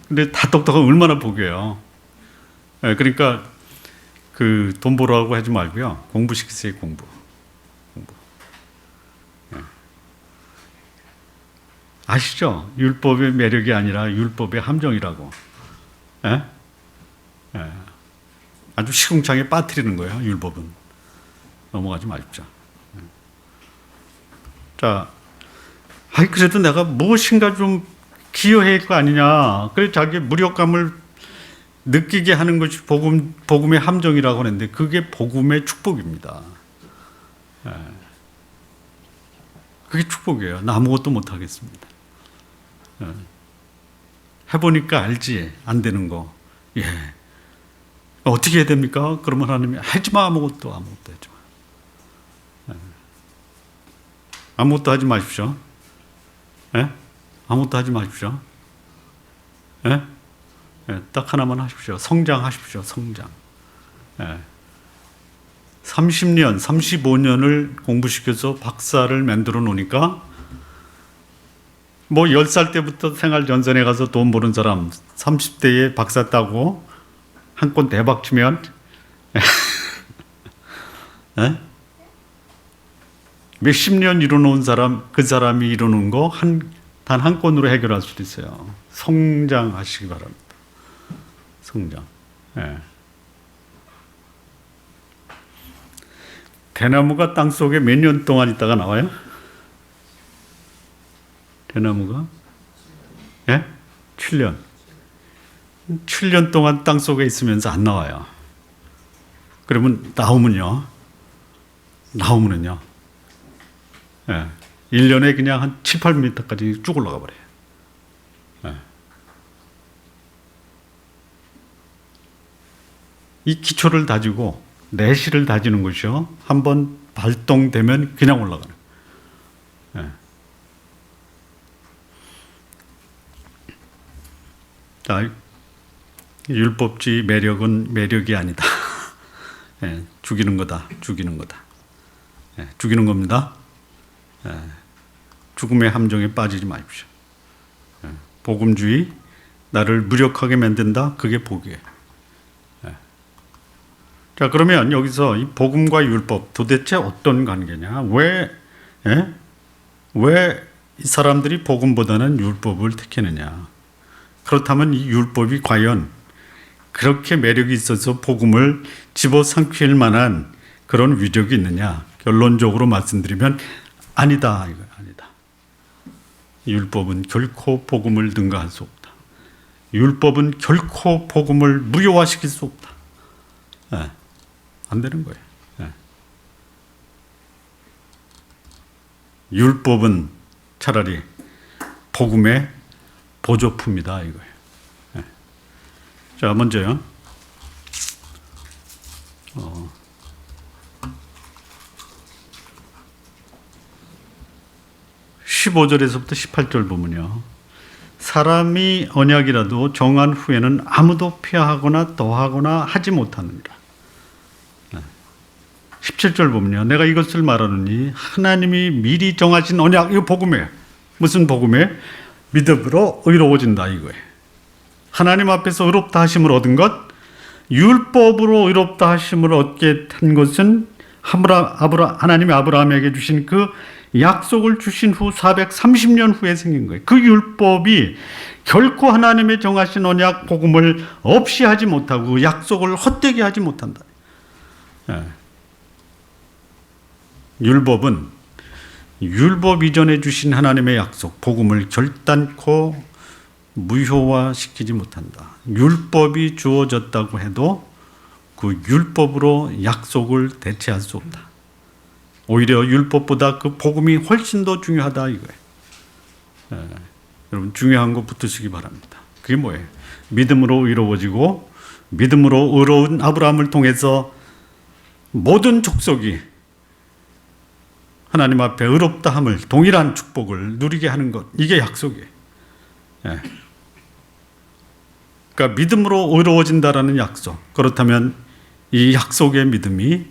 근데 다 똑똑하면 얼마나 복이에요. 예, 그러니까 그 돈 벌어라고 하지 말고요. 공부시키세요, 공부. 예. 아시죠? 율법의 매력이 아니라 율법의 함정이라고. 예? 예. 아주 시궁창에 빠뜨리는 거예요, 율법은. 넘어가지 마십시오. 예. 자, 아이 그래도 내가 무엇인가 좀 기여할 거 아니냐. 그래서 자기 무력감을 느끼게 하는 것이 복음의 함정이라고 하는데 그게 복음의 축복입니다. 예. 그게 축복이에요. 나 아무것도 못 하겠습니다. 예. 해보니까 알지 안 되는 거. 예. 어떻게 해야 됩니까? 그러면 하나님이 하지 마. 아무것도 하지 마. 예. 아무것도 하지 마십시오. 예? 아무것도 하지 마십시오. 예? 예, 딱 하나만 하십시오. 성장하십시오. 성장. 예. 30년, 35년을 공부시켜서 박사를 만들어 놓으니까 뭐 10살 때부터 생활전선에 가서 돈 버는 사람 30대에 박사 따고 한 건 대박 치면 예? 몇십 년 이뤄놓은 사람, 그 사람이 이뤄놓은 거 단 한 건으로 해결할 수도 있어요. 성장하시기 바랍니다. 성장. 예. 대나무가 땅 속에 몇 년 동안 있다가 나와요? 대나무가? 예? 7년. 7년 동안 땅 속에 있으면서 안 나와요. 그러면 나오면요. 예. 1년에 그냥 한 7, 8m까지 쭉 올라가 버려요. 예. 이 기초를 다지고 내실을 다지는 것이요. 한번 발동되면 그냥 올라가는. 예. 자, 율법주의 매력은 매력이 아니다. 예, 죽이는 거다. 예, 죽이는 겁니다. 예, 죽음의 함정에 빠지지 마십시오. 예, 복음주의, 나를 무력하게 만든다. 그게 복이에요. 예. 자, 그러면 여기서 이 복음과 율법 도대체 어떤 관계냐? 왜 이 사람들이 복음보다는 율법을 택했느냐? 그렇다면 이 율법이 과연 그렇게 매력이 있어서 복음을 집어삼킬 만한 그런 위력이 있느냐? 결론적으로 말씀드리면 아니다. 이거 아니다. 율법은 결코 복음을 능가할 수 없다. 율법은 결코 복음을 무효화시킬 수 없다. 예, 안 되는 거예요. 예. 율법은 차라리 복음의 보조품이다 이거예요. 예. 자, 먼저요. 15절에서부터 18절 보면요. 사람이 언약이라도 정한 후에는 아무도 폐하거나 더하거나 하지 못하느니라. 17절 보면요. 내가 이것을 말하노니 하나님이 미리 정하신 언약, 이거 복음이에요. 무슨 복음이에요? 믿음으로 의로워진다 이거예요. 하나님 앞에서 의롭다 하심을 얻은 것, 율법으로 의롭다 하심을 얻게 한 것은 하나님이 아브라함에게 주신 그 약속을 주신 후 430년 후에 생긴 거예요. 그 율법이 결코 하나님의 정하신 언약 복음을 없이 하지 못하고 약속을 헛되게 하지 못한다. 예. 율법은 율법 이전에 주신 하나님의 약속 복음을 결단코 무효화시키지 못한다. 율법이 주어졌다고 해도 그 율법으로 약속을 대체할 수 없다. 오히려 율법보다 그 복음이 훨씬 더 중요하다 이거예요. 예, 여러분 중요한 거 붙으시기 바랍니다. 그게 뭐예요? 믿음으로 의로워지고 믿음으로 의로운 아브라함을 통해서 모든 족속이 하나님 앞에 의롭다함을 동일한 축복을 누리게 하는 것, 이게 약속이에요. 예. 그러니까 믿음으로 의로워진다라는 약속. 그렇다면 이 약속의 믿음이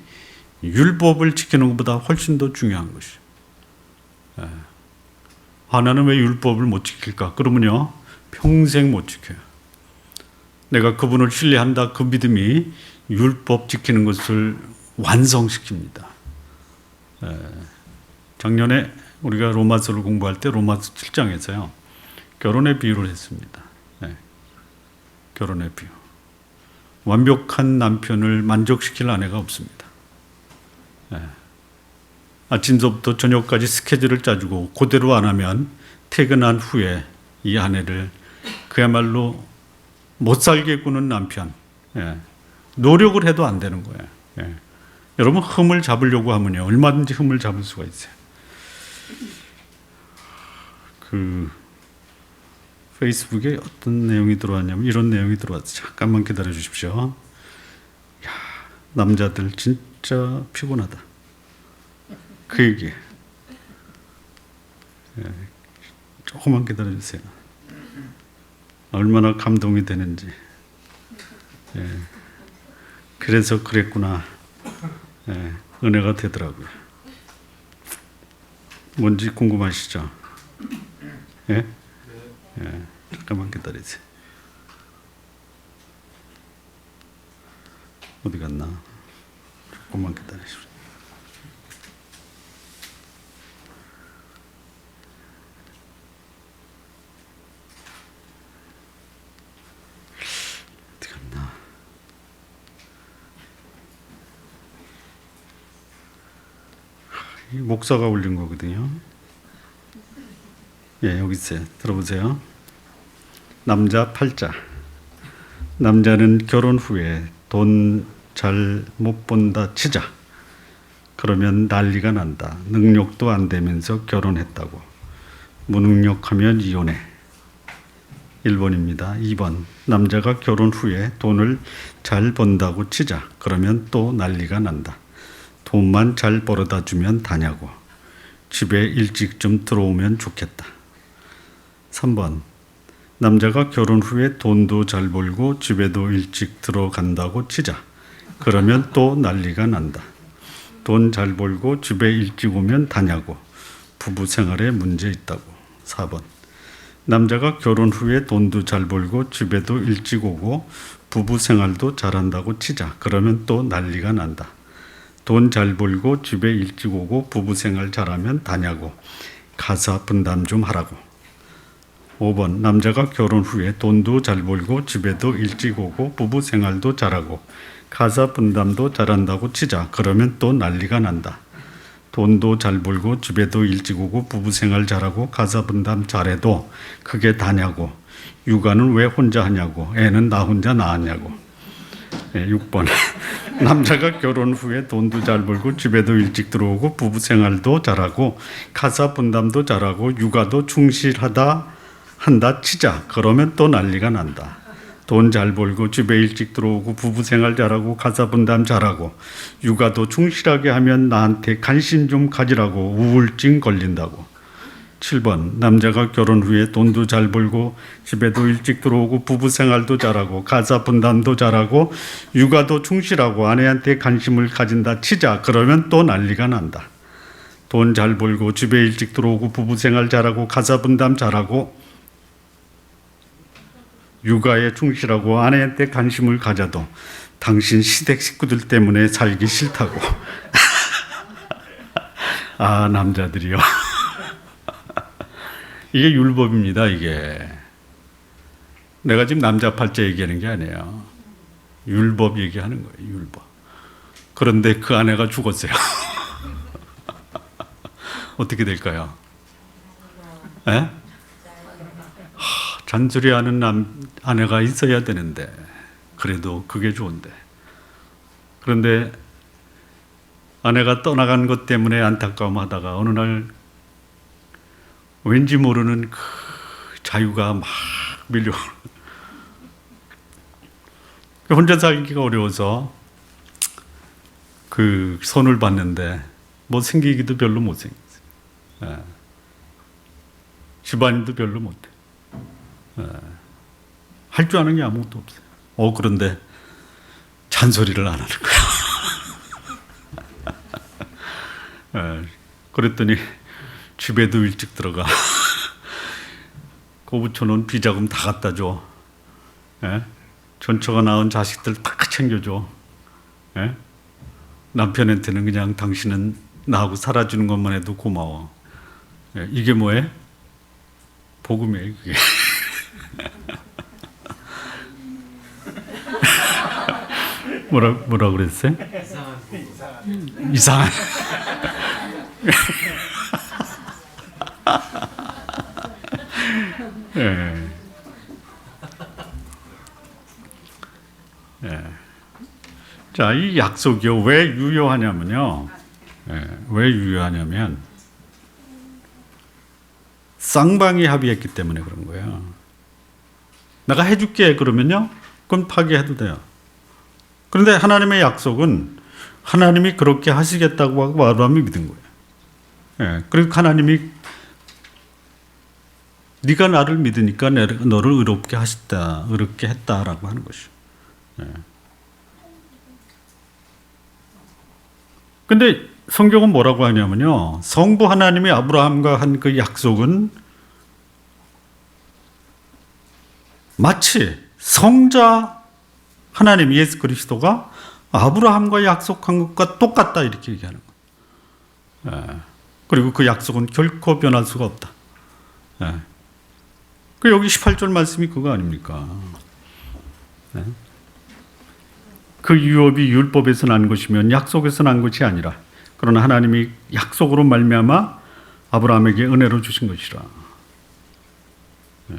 율법을 지키는 것보다 훨씬 더 중요한 것이에요. 하나는 왜 율법을 못 지킬까? 그러면요, 평생 못 지켜요. 내가 그분을 신뢰한다, 그 믿음이 율법 지키는 것을 완성시킵니다. 작년에 우리가 로마서를 공부할 때 로마서 7장에서요 결혼의 비유를 했습니다. 결혼의 비유. 완벽한 남편을 만족시킬 아내가 없습니다. 아침서부터 저녁까지 스케줄을 짜주고 그대로 안 하면 퇴근한 후에 이 아내를 그야말로 못 살게 구는 남편. 노력을 해도 안 되는 거예요. 여러분, 흠을 잡으려고 하면요 얼마든지 흠을 잡을 수가 있어요. 그 페이스북에 어떤 내용이 들어왔냐면 이런 내용이 들어왔어요. 잠깐만 기다려 주십시오. 야, 남자들 진짜 피곤하다. 그 얘기. 조금만 기다려 주세요. 얼마나 감동이 되는지. 그래서 그랬구나. 은혜가 되더라고요. 뭔지 궁금하시죠? 예? 잠깐만 기다리세요. 어디 갔나? 조금만 기다리십시오. 어디 갔나? 이 목사가 올린 거거든요. 여기 있어요. 들어보세요. 남자 8자. 남자는 결혼 후에 돈 잘 못 번다 치자. 그러면 난리가 난다. 능력도 안 되면서 결혼했다고. 무능력하면 이혼해. 1번입니다. 2번. 남자가 결혼 후에 돈을 잘 번다고 치자. 그러면 또 난리가 난다. 돈만 잘 벌어다 주면 다냐고. 집에 일찍 좀 들어오면 좋겠다. 3번. 남자가 결혼 후에 돈도 잘 벌고 집에도 일찍 들어간다고 치자. 그러면 또 난리가 난다. 돈 잘 벌고 집에 일찍 오면 다냐고. 부부 생활에 문제 있다고. 4번. 남자가 결혼 후에 돈도 잘 벌고 집에도 일찍 오고 부부 생활도 잘한다고 치자. 그러면 또 난리가 난다. 돈 잘 벌고 집에 일찍 오고 부부 생활 잘하면 다냐고. 가사 분담 좀 하라고. 5번. 남자가 결혼 후에 돈도 잘 벌고 집에도 일찍 오고 부부 생활도 잘하고 가사 분담도 잘한다고 치자. 그러면 또 난리가 난다. 돈도 잘 벌고 집에도 일찍 오고 부부 생활 잘하고 가사 분담 잘해도 그게 다냐고. 육아는 왜 혼자 하냐고. 애는 나 혼자 낳았냐고. 6번. 남자가 결혼 후에 돈도 잘 벌고 집에도 일찍 들어오고 부부 생활도 잘하고 가사 분담도 잘하고 육아도 충실하다 한다 치자. 그러면 또 난리가 난다. 돈 잘 벌고 집에 일찍 들어오고 부부 생활 잘하고 가사 분담 잘하고 육아도 충실하게 하면 나한테 관심 좀 가지라고 우울증 걸린다고. 7번. 남자가 결혼 후에 돈도 잘 벌고 집에도 일찍 들어오고 부부 생활도 잘하고 가사 분담도 잘하고 육아도 충실하고 아내한테 관심을 가진다 치자. 그러면 또 난리가 난다. 돈 잘 벌고 집에 일찍 들어오고 부부 생활 잘하고 가사 분담 잘하고 육아에 충실하고 아내한테 관심을 가져도 당신 시댁 식구들 때문에 살기 싫다고. 아, 남자들이요. 이게 율법입니다. 이게 내가 지금 남자 팔자 얘기하는 게 아니에요. 율법 얘기하는 거예요. 율법. 그런데 그 아내가 죽었어요. 어떻게 될까요? 에? 잔소리하는 아내가 있어야 되는데 그래도 그게 좋은데. 그런데 아내가 떠나간 것 때문에 안타까움하다가 어느 날 왠지 모르는 그 자유가 막 밀려오는. 혼자 살기가 어려워서 그 손을 봤는데 뭐 생기기도 별로 못 생겼어요. 집안일도 별로 못해. 할 줄 아는 게 아무것도 없어요. 그런데 잔소리를 안 하는 거야. 그랬더니 집에도 일찍 들어가. 고부초는 비자금 다 갖다 줘. 전처가 낳은 자식들 다 챙겨줘. 남편한테는 그냥 당신은 나하고 살아주는 것만 해도 고마워. 이게 뭐예요? 복음이에요, 그게. 뭐라 그랬어요? 이상한. 예. 예. 자, 이 약속이요. 왜 유효하냐면요. 왜 유효하냐면 쌍방이 합의했기 때문에 그런 거예요. 내가 해줄게 그러면요. 그럼 파기해도 돼요. 그런데 하나님의 약속은 하나님이 그렇게 하시겠다고 하고 아브라함이 믿은 거예요. 그리고 하나님이 네가 나를 믿으니까 너를 의롭게 하셨다, 의롭게 했다라고 하는 것이죠. 근데 성경은 뭐라고 하냐면요. 성부 하나님이 아브라함과 한 그 약속은 마치 성자 하나님 예수 그리스도가 아브라함과 약속한 것과 똑같다 이렇게 얘기하는 거예요. 그리고 그 약속은 결코 변할 수가 없다. 그 여기 18절 말씀이 그거 아닙니까? 그 유업이 율법에서 난 것이면 약속에서 난 것이 아니라 그러나 하나님이 약속으로 말미암아 아브라함에게 은혜로 주신 것이라. 네.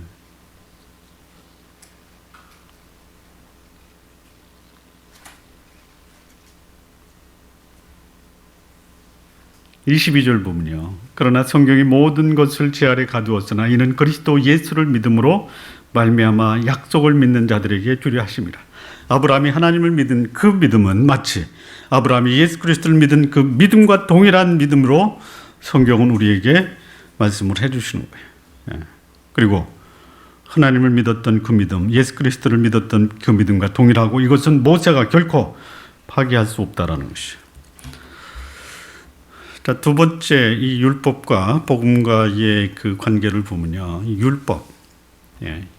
22절 보면요. 그러나 성경이 모든 것을 제 아래 가두었으나 이는 그리스도 예수를 믿음으로 말미암아 약속을 믿는 자들에게 주려 하심이라. 아브라함이 하나님을 믿은 그 믿음은 마치 아브라함이 예수 그리스도를 믿은 그 믿음과 동일한 믿음으로 성경은 우리에게 말씀을 해주시는 거예요. 그리고 하나님을 믿었던 그 믿음, 예수 그리스도를 믿었던 그 믿음과 동일하고 이것은 모세가 결코 파기할 수 없다라는 것이에요. 자, 두 번째 이 율법과 복음과의 그 관계를 보면요. 이 율법,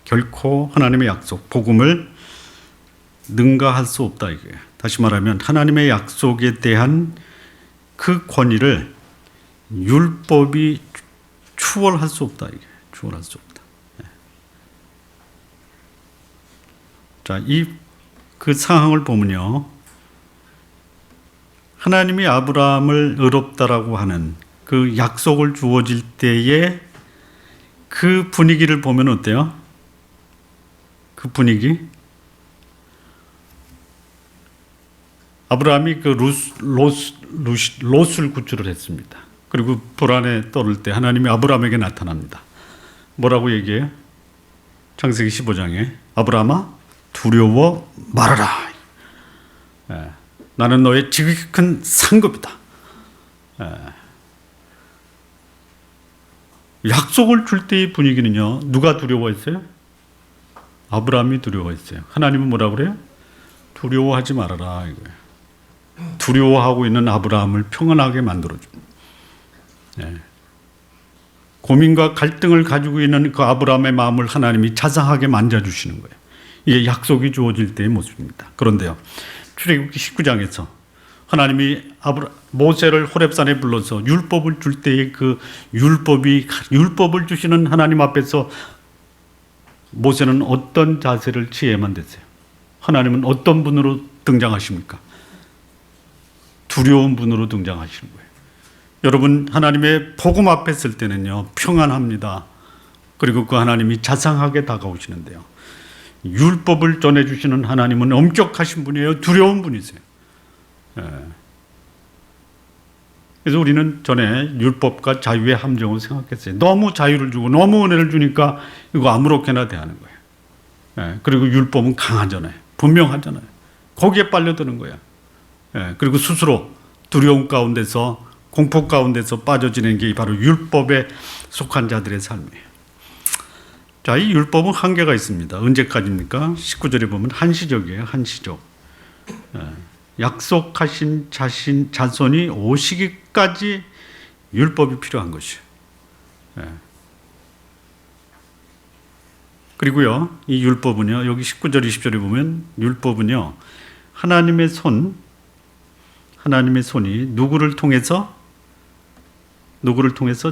결코 하나님의 약속, 복음을 능가할 수 없다 이거예요. 다시 말하면 하나님의 약속에 대한 그 권위를 율법이 추월할 수 없다 이게 추월할 수 없다. 자, 이 그 상황을 보면요. 하나님이 아브라함을 의롭다라고 하는 그 약속을 주어질 때의 그 분위기를 보면 어때요? 그 분위기? 아브라함이 그 롯을 구출을 했습니다. 그리고 불안에 떨을 때 하나님이 아브라함에게 나타납니다. 뭐라고 얘기해요? 창세기 15장에 아브라함아 두려워 말아라. 나는 너의 지극히 상급이다. 약속을 줄 때의 분위기는요. 누가 두려워했어요? 아브라함이 두려워했어요. 하나님은 뭐라고 그래요? 두려워하지 말아라 이거예요. 두려워하고 있는 아브라함을 평안하게 만들어줍니다. 고민과 갈등을 가지고 있는 그 아브라함의 마음을 하나님이 자상하게 만져주시는 거예요. 이게 약속이 주어질 때의 모습입니다. 그런데요. 출애굽기 19장에서 하나님이 모세를 호렙산에 불러서 율법을 줄 때의 그 율법을 주시는 하나님 앞에서 모세는 어떤 자세를 취해야만 됐어요? 하나님은 어떤 분으로 등장하십니까? 두려운 분으로 등장하시는 거예요. 여러분, 하나님의 복음 앞에 설 때는요, 평안합니다. 그리고 그 하나님이 자상하게 다가오시는데요. 율법을 전해주시는 하나님은 엄격하신 분이에요. 두려운 분이세요. 그래서 우리는 전에 율법과 자유의 함정을 생각했어요. 너무 자유를 주고 너무 은혜를 주니까 이거 아무렇게나 대하는 거예요. 그리고 율법은 강하잖아요. 분명하잖아요. 거기에 빨려드는 거야. 그리고 스스로 두려움 가운데서 공포 가운데서 빠져지는 게 바로 율법에 속한 자들의 삶이에요. 자, 이 율법은 한계가 있습니다. 언제까지입니까? 19절에 보면 한시적이에요. 한시적. 약속하신 자손이 오시기까지 율법이 필요한 것이에요. 예. 그리고요, 이 율법은요, 여기 19절, 20절에 보면 율법은요, 하나님의 손이 누구를 통해서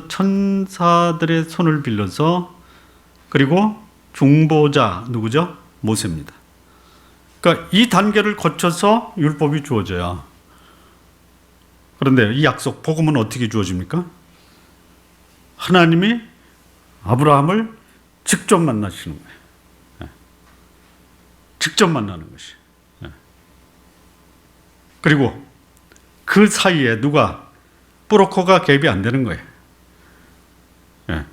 천사들의 손을 빌려서, 그리고 중보자 누구죠? 모세입니다. 그러니까 이 단계를 거쳐서 율법이 주어져야. 그런데 이 약속, 복음은 어떻게 주어집니까? 하나님이 아브라함을 직접 만나시는 거예요. 예. 직접 만나는 것이. 예. 그리고 그 사이에 누가 브로커가 개입이 안 되는 거예요. 예.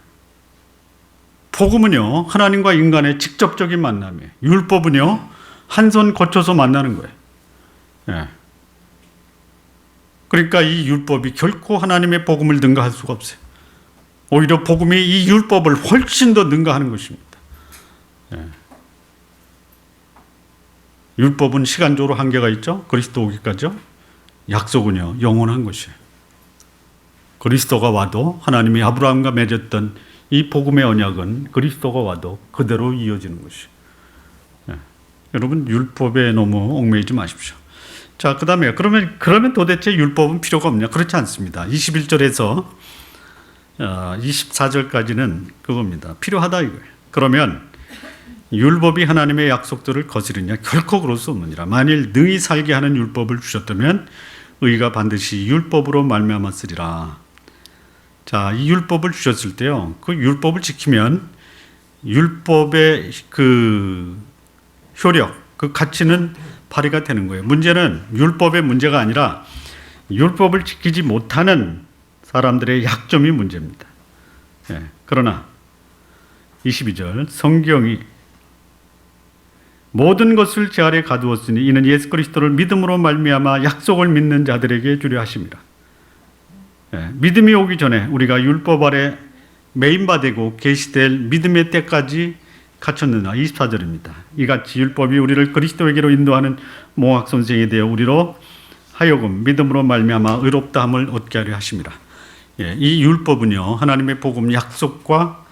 복음은요, 하나님과 인간의 직접적인 만남이에요. 율법은요, 한 손 거쳐서 만나는 거예요. 예. 그러니까 이 율법이 결코 하나님의 복음을 능가할 수가 없어요. 오히려 복음이 이 율법을 훨씬 더 능가하는 것입니다. 예. 율법은 시간적으로 한계가 있죠. 그리스도 오기까지요. 약속은요, 영원한 것이에요. 그리스도가 와도, 하나님이 아브라함과 맺었던 이 복음의 언약은 그리스도가 와도 그대로 이어지는 것이에요. 예. 여러분, 율법에 너무 얽매이지 마십시오. 자, 그 다음에 그러면 도대체 율법은 필요가 없냐? 그렇지 않습니다. 21절에서 24절까지는 그겁니다. 필요하다 이거예요. 그러면 율법이 하나님의 약속들을 거스르냐? 결코 그럴 수 없느니라. 만일 능히 살게 하는 율법을 주셨다면 의가 반드시 율법으로 말미암았으리라. 자, 이 율법을 주셨을 때요, 그 율법을 지키면 율법의 그 효력, 그 가치는 발휘가 되는 거예요. 문제는 율법의 문제가 아니라 율법을 지키지 못하는 사람들의 약점이 문제입니다. 예, 그러나 22절, 성경이 모든 것을 제 아래 가두었으니 이는 예수 그리스도를 믿음으로 말미암아 약속을 믿는 자들에게 주려 하심이라. 예, 믿음이 오기 전에 우리가 율법 아래 매인바되고 계시될 믿음의 때까지 갇혔느냐. 24절입니다. 이같이 율법이 우리를 그리스도에게로 인도하는 몽학 선생이 되어 우리로 하여금 믿음으로 말미암아 의롭다함을 얻게 하려 하심이라. 예, 이 율법은요, 하나님의 복음 약속과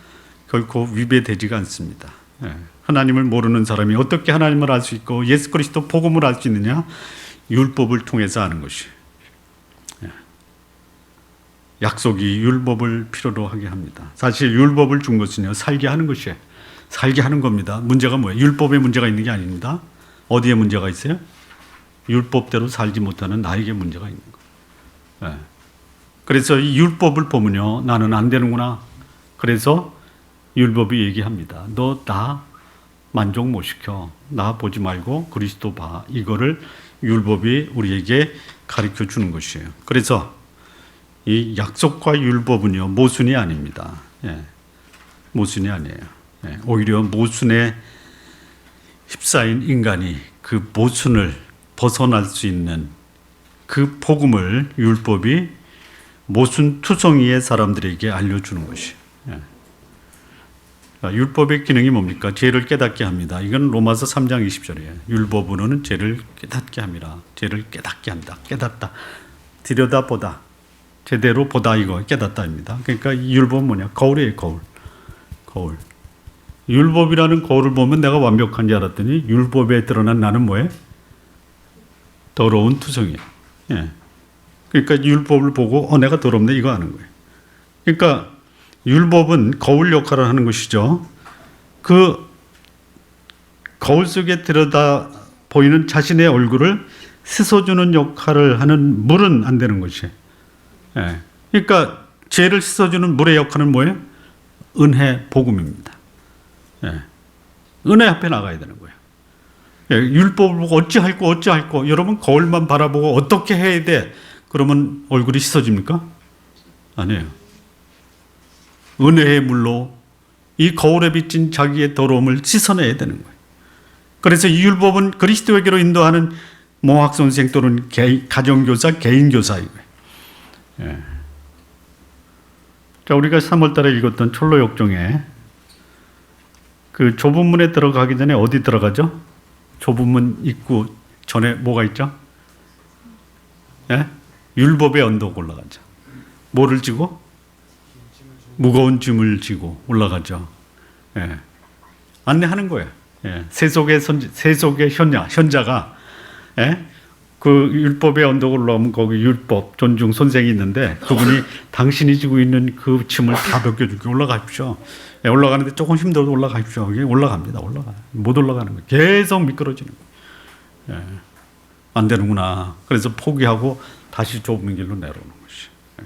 결코 위배되지가 않습니다. 예, 하나님을 모르는 사람이 어떻게 하나님을 알 수 있고 예수 그리스도 복음을 알 수 있느냐? 율법을 통해서 아는 것이. 예, 약속이 율법을 필요로 하게 합니다. 사실 율법을 준 것은요, 살게 하는 것이에요. 살게 하는 겁니다. 문제가 뭐예요? 율법에 문제가 있는 게 아닙니다. 어디에 문제가 있어요? 율법대로 살지 못하는 나에게 문제가 있는 거예요. 예. 그래서 이 율법을 보면요, 나는 안 되는구나. 그래서 율법이 얘기합니다. 너 나 만족 못 시켜. 나 보지 말고 그리스도 봐. 이거를 율법이 우리에게 가르쳐 주는 것이에요. 그래서 이 약속과 율법은요, 모순이 아닙니다. 예. 모순이 아니에요. 예. 오히려 모순에 휩싸인 인간이 그 모순을 벗어날 수 있는 그 복음을 율법이 모순투성이의 사람들에게 알려주는 것이에요. 예. 율법의 기능이 뭡니까? 죄를 깨닫게 합니다. 이건 로마서 3장 20절이에요. 율법으로는 죄를 깨닫게 합니다. 죄를 깨닫게 한다. 깨닫다. 들여다보다. 제대로 보다, 이거 깨닫다입니다. 그러니까 이 율법은 뭐냐? 거울이에요. 거울. 율법이라는 거울을 보면 내가 완벽한 줄 알았더니 율법에 드러난 나는 뭐예요? 더러운 투성이에요. 예. 그러니까 율법을 보고 내가 더럽네, 이거 아는 거예요. 그러니까 율법은 거울 역할을 하는 것이죠. 그 거울 속에 들여다 보이는 자신의 얼굴을 씻어주는 역할을 하는 물은 안 되는 것이에요. 예. 그러니까 죄를 씻어주는 물의 역할은 뭐예요? 은혜, 복음입니다. 예. 은혜 앞에 나가야 되는 거예요. 예. 율법을 보고 어찌할꼬 여러분 거울만 바라보고 어떻게 해야 돼? 그러면 얼굴이 씻어집니까? 아니에요. 은혜의 물로 이 거울에 비친 자기의 더러움을 씻어내야 되는 거예요. 그래서 이 율법은 그리스도에게로 인도하는 몽학선생 또는 가정교사, 개인교사이고요. 예. 자, 우리가 3월달에 읽었던 철로역정에 그 좁은 문에 들어가기 전에 어디 들어가죠? 좁은 문 입구 전에 뭐가 있죠? 예? 율법의 언덕 올라가죠. 뭐를 지고? 무거운 짐을 지고 올라가죠. 예. 안내하는 거예요. 예. 세속의 현자가 예? 그 율법의 언덕을 올라오면 거기 율법 존중 선생이 있는데 그분이 당신이 지고 있는 그 짐을 다 벗겨주게 올라가십시오. 예, 올라가는데 조금 힘들어도 올라가십시오. 이게 올라갑니다. 못 올라가는 거예요. 계속 미끄러지는 거예요. 예. 안 되는구나. 그래서 포기하고 다시 좁은 길로 내려오는 것이. 예.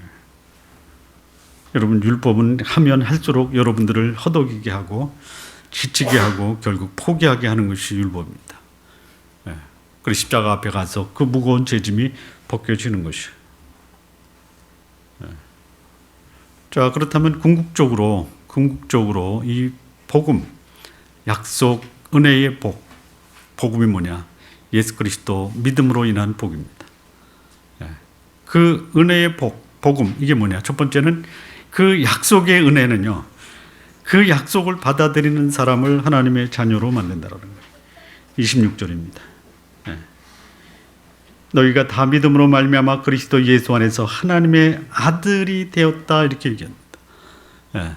여러분 율법은 하면 할수록 여러분들을 허덕이게 하고 지치게 하고 결국 포기하게 하는 것이 율법입니다. 예. 그리고 십자가 앞에 가서 그 무거운 죄짐이 벗겨지는 것이. 예. 자, 그렇다면 궁극적으로 이 복음, 약속, 은혜의 복음이 뭐냐? 예수 그리스도 믿음으로 인한 복입니다. 예. 그 은혜의 복음 이게 뭐냐? 첫 번째는 그 약속의 은혜는요. 그 약속을 받아들이는 사람을 하나님의 자녀로 만든다라는 거예요. 26절입니다. 예. 너희가 다 믿음으로 말미암아 그리스도 예수 안에서 하나님의 아들이 되었다 이렇게 얘기합니다. 예.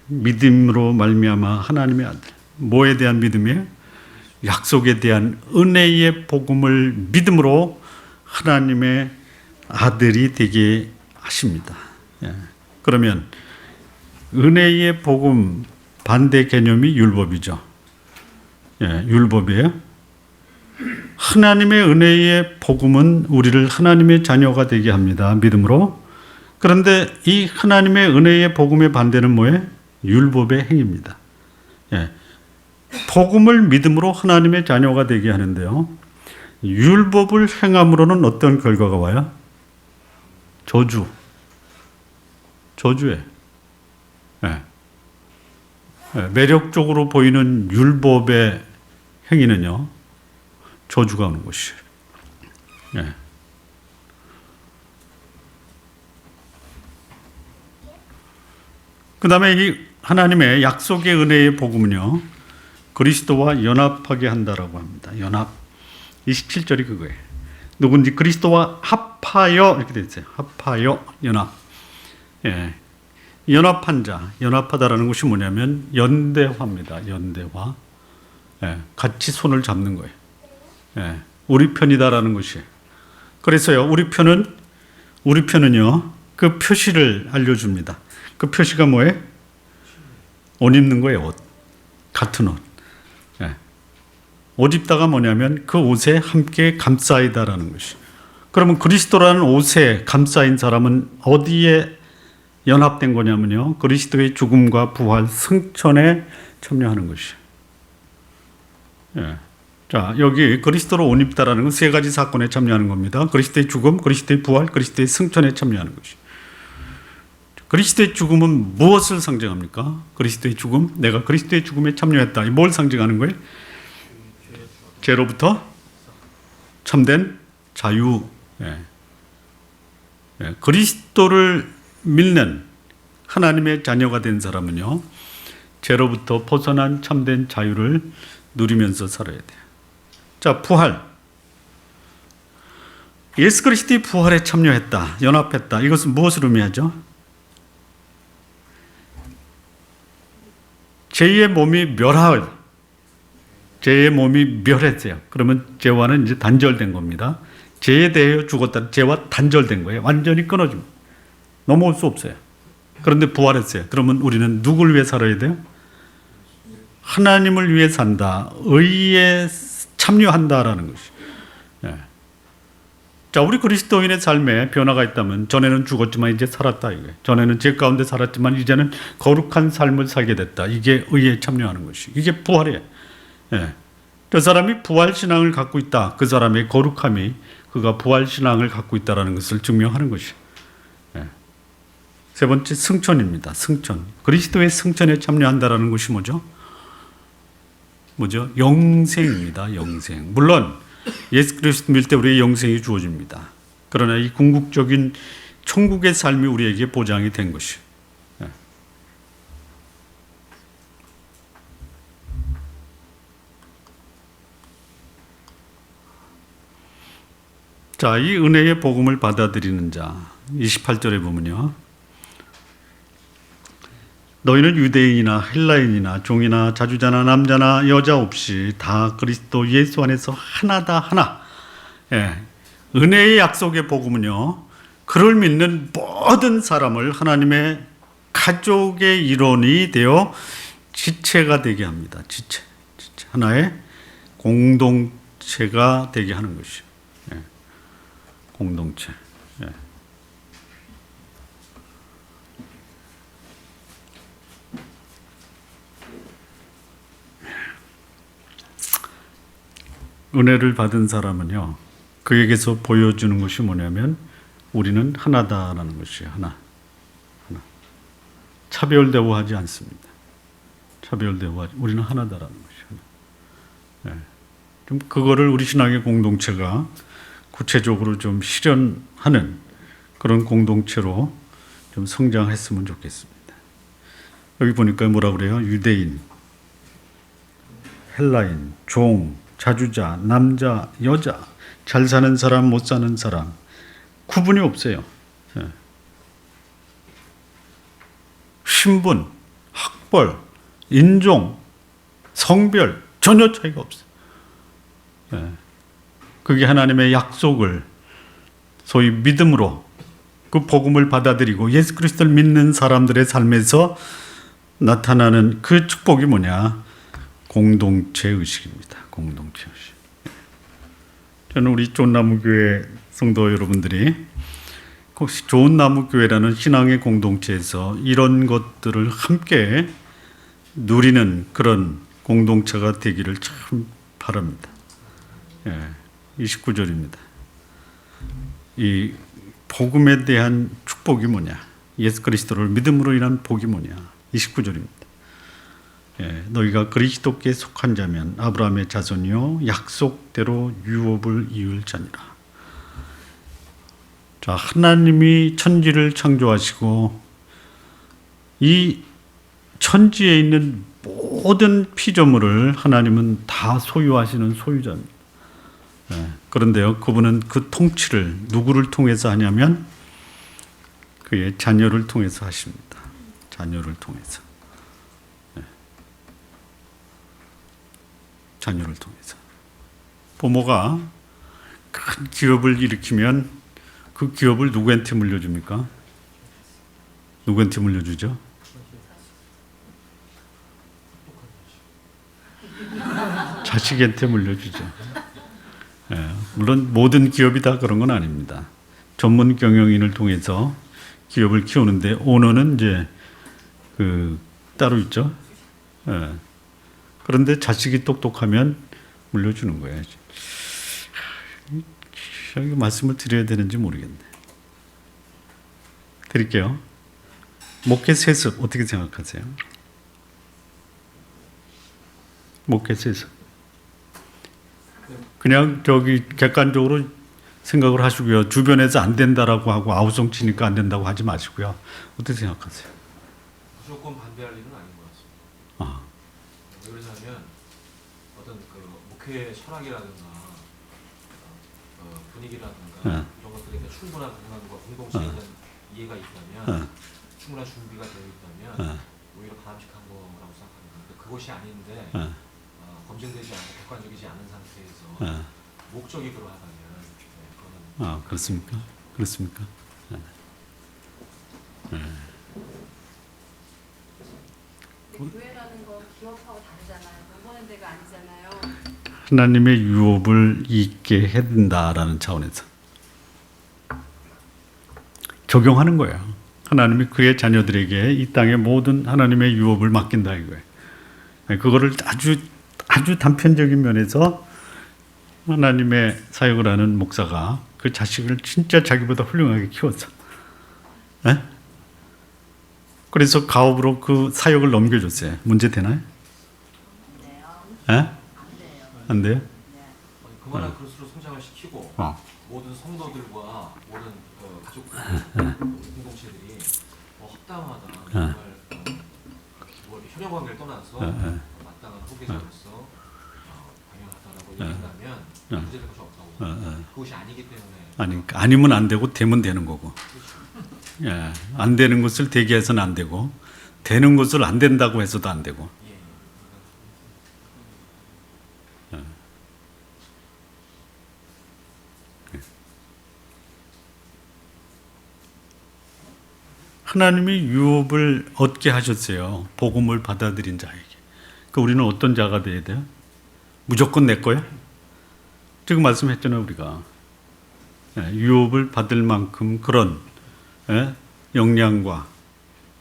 믿음으로 말미암아 하나님의 아들. 뭐에 대한 믿음이에요? 약속에 대한 은혜의 복음을 믿음으로 하나님의 아들이 되게 하십니다. 예. 그러면 은혜의 복음 반대 개념이 율법이죠. 예, 율법이에요. 하나님의 은혜의 복음은 우리를 하나님의 자녀가 되게 합니다. 믿음으로. 그런데 이 하나님의 은혜의 복음의 반대는 뭐예요? 율법의 행위입니다. 예. 복음을 믿음으로 하나님의 자녀가 되게 하는데요. 율법을 행함으로는 어떤 결과가 와요? 저주에. 예. 예. 매력적으로 보이는 율법의 행위는요, 저주가 오는 것이에요. 예. 그 다음에 이 하나님의 약속의 은혜의 복음은요, 그리스도와 연합하게 한다라고 합니다. 연합. 27절이 그거예요. 누군지 그리스도와 합하여 이렇게 되어 있어요. 합하여 연합. 예. 연합한 자, 연합하다라는 것이 뭐냐면 연대화입니다. 연대화. 예. 같이 손을 잡는 거예요. 예. 우리 편이다라는 것이에요. 그래서요, 우리 편은요, 그 표시를 알려줍니다. 그 표시가 뭐예요? 옷 입는 거예요, 옷. 같은 옷. 예. 옷 입다가 뭐냐면 그 옷에 함께 감싸이다라는 것이. 그러면 그리스도라는 옷에 감싸인 사람은 어디에 연합된 거냐면요. 그리스도의 죽음과 부활, 승천에 참여하는 것이. 예. 자, 여기 그리스도로 옷 입다라는 건 세 가지 사건에 참여하는 겁니다. 그리스도의 죽음, 그리스도의 부활, 그리스도의 승천에 참여하는 것이. 그리스도의 죽음은 무엇을 상징합니까? 그리스도의 죽음, 내가 그리스도의 죽음에 참여했다. 뭘 상징하는 거예요? 죄로부터 참된 자유. 예. 예. 그리스도를 믿는 하나님의 자녀가 된 사람은요, 죄로부터 벗어난 참된 자유를 누리면서 살아야 돼요. 자, 부활. 예수 그리스도의 부활에 참여했다, 연합했다. 이것은 무엇을 의미하죠? 죄의 몸이 멸했어요. 그러면 죄와는 이제 단절된 겁니다. 죄에 대하여 죽었다. 죄와 단절된 거예요. 완전히 끊어집니다. 넘어올 수 없어요. 그런데 부활했어요. 그러면 우리는 누굴 위해 살아야 돼요? 하나님을 위해 산다. 의에 참여한다라는 것이. 예. 자, 우리 그리스도인의 삶에 변화가 있다면 전에는 죽었지만 이제 살았다 이거예요. 전에는 죄 가운데 살았지만 이제는 거룩한 삶을 살게 됐다. 이게 의에 참여하는 것이. 이게 부활이에요. 예. 저 사람이 부활 신앙을 갖고 있다. 그 사람의 거룩함이 그가 부활 신앙을 갖고 있다라는 것을 증명하는 것이. 예. 세 번째 승천입니다. 승천. 그리스도의 승천에 참여한다라는 것이 뭐죠? 영생입니다. 영생. 물론 예수 그리스도 믿을 때 우리의 영생이 주어집니다. 그러나 이 궁극적인 천국의 삶이 우리에게 보장이 된 것이. 자, 이 은혜의 복음을 받아들이는 자 28절에 보면요. 너희는 유대인이나 헬라인이나 종이나 자주자나 남자나 여자 없이 다 그리스도 예수 안에서 하나다 하나. 예. 은혜의 약속의 복음은요. 그를 믿는 모든 사람을 하나님의 가족의 일원이 되어 지체가 되게 합니다. 지체. 하나의 공동체가 되게 하는 것이요. 예. 공동체. 예. 은혜를 받은 사람은요, 그에게서 보여주는 것이 뭐냐면 우리는 하나다라는 것이에요. 하나. 차별 대우하지 않습니다. 우리는 하나다라는 것이에요. 네. 좀 그거를 우리 신앙의 공동체가 구체적으로 좀 실현하는 그런 공동체로 좀 성장했으면 좋겠습니다. 여기 보니까 뭐라 그래요? 유대인, 헬라인, 종, 자주자, 남자, 여자, 잘 사는 사람, 못 사는 사람, 구분이 없어요. 예. 신분, 학벌, 인종, 성별 전혀 차이가 없어요. 예. 그게 하나님의 약속을 소위 믿음으로 그 복음을 받아들이고 예수 그리스도를 믿는 사람들의 삶에서 나타나는 그 축복이 뭐냐? 공동체 의식입니다. 공동체 의식. 저는 우리 좋은나무교회 성도 여러분들이 혹시 좋은나무교회라는 신앙의 공동체에서 이런 것들을 함께 누리는 그런 공동체가 되기를 참 바랍니다. 예, 29절입니다. 이 복음에 대한 축복이 뭐냐? 예수 그리스도를 믿음으로 인한 복이 뭐냐? 29절입니다. 예, 너희가 그리스도께 속한 자면 아브라함의 자손이요 약속대로 유업을 이을 자니라. 자, 하나님이 천지를 창조하시고 이 천지에 있는 모든 피조물을 하나님은 다 소유하시는 소유자입니다. 예, 그런데요, 그분은 그 통치를 누구를 통해서 하냐면 그의 자녀를 통해서 하십니다. 자녀를 통해서. 자녀를 통해서. 부모가 큰 기업을 일으키면 그 기업을 누구한테 물려줍니까? 누구한테 물려주죠? 자식한테 물려주죠. 예, 물론 모든 기업이 다 그런 건 아닙니다. 전문 경영인을 통해서 기업을 키우는데 오너는 이제 따로 있죠. 예. 그런데 자식이 똑똑하면 물려주는 거예요. 이거 말씀을 드려야 되는지 모르겠네. 드릴게요. 목회 세습 어떻게 생각하세요? 목회 세습. 그냥 객관적으로 생각을 하시고요. 주변에서 안 된다라고 하고 아우성 치니까 안 된다고 하지 마시고요. 어떻게 생각하세요? 무조건 반대할 일은 아닌 것 같습니다. 아. 왜 그러냐면 어떤 그 목회의 철학이라든가 분위기라든가 네. 이런 것들에 충분한 공감과 공동체에 대한 이해가 있다면 충분한 준비가 되어 있다면 오히려 바람직한 거라고 생각합니다. 그것이 아닌데 검증되지 않고 객관적이지 않은 상태에서 목적이 그러하다면 그거는 그렇습니까? 그렇습니까? 교회라는 건 기업하고 다르잖아요. 공부하는 데가 아니잖아요. 하나님의 유업을 잊게 해야 된다라는 차원에서 적용하는 거예요. 하나님이 그의 자녀들에게 이 땅의 모든 하나님의 유업을 맡긴다 이거예요. 그거를 아주 단편적인 면에서 하나님의 사역을 하는 목사가 그 자식을 진짜 자기보다 훌륭하게 키웠어. 네? 그래서 가업으로 그 사역을 넘겨줬어요. 문제 되나요? 네? 안 돼요? 그만한 그릇으로 성장을 시키고 모든 성도들과 모든 가족 공동체들이 합당하다 정말 혈연 관계를 떠나서 마땅한 후계자로서 당연하다라고 얘기한다면 문제될 것이 없다고. 그것이 그것이 아니기 때문에 아니니까 아니면 안 되고 되면 되는 거고. 예, 안 되는 것을 되게 해서는 안 되고 되는 것을 안 된다고 해서도 안 되고. 예. 하나님이 유업을 얻게 하셨어요. 복음을 받아들인 자에게. 그 우리는 어떤 자가 돼야 돼요? 무조건 내 거야? 지금 말씀했잖아요, 우리가. 예, 유업을 받을 만큼 그런 역량과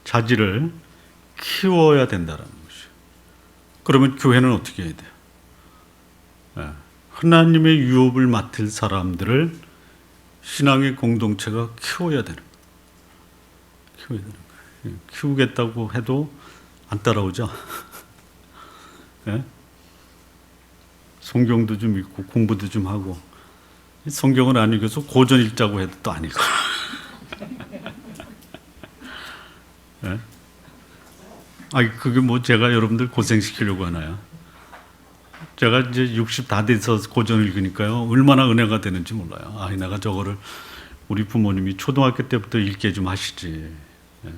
자질을 키워야 된다는 것이죠. 그러면 교회는 어떻게 해야 돼요? 예, 하나님의 유업을 맡을 사람들을 신앙의 공동체가 키워야 되는 거예요. 키워야 되는 거예요. 키우겠다고 해도 안 따라오죠. 예? 성경도 좀 읽고 공부도 좀 하고 성경을 안 읽어서 고전 읽자고 해도 또 아니고. 예? 아니 그게 뭐 제가 여러분들 고생시키려고 하나요? 제가 이제 60 다 돼서 고전 읽으니까요 얼마나 은혜가 되는지 몰라요. 아, 내가 저거를 우리 부모님이 초등학교 때부터 읽게 좀 하시지. 예.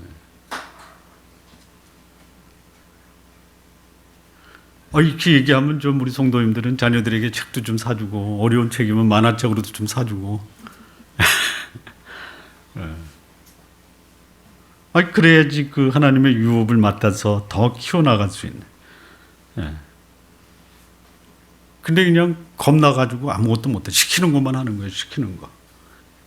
이렇게 얘기하면 좀 우리 성도님들은 자녀들에게 책도 좀 사주고 어려운 책이면 만화책으로도 좀 사주고. 예. 그래야지 그 하나님의 유업을 맡아서 더 키워나갈 수 있는. 예. 근데 그냥 겁나가지고 아무것도 못해. 시키는 것만 하는 거예요. 시키는 거.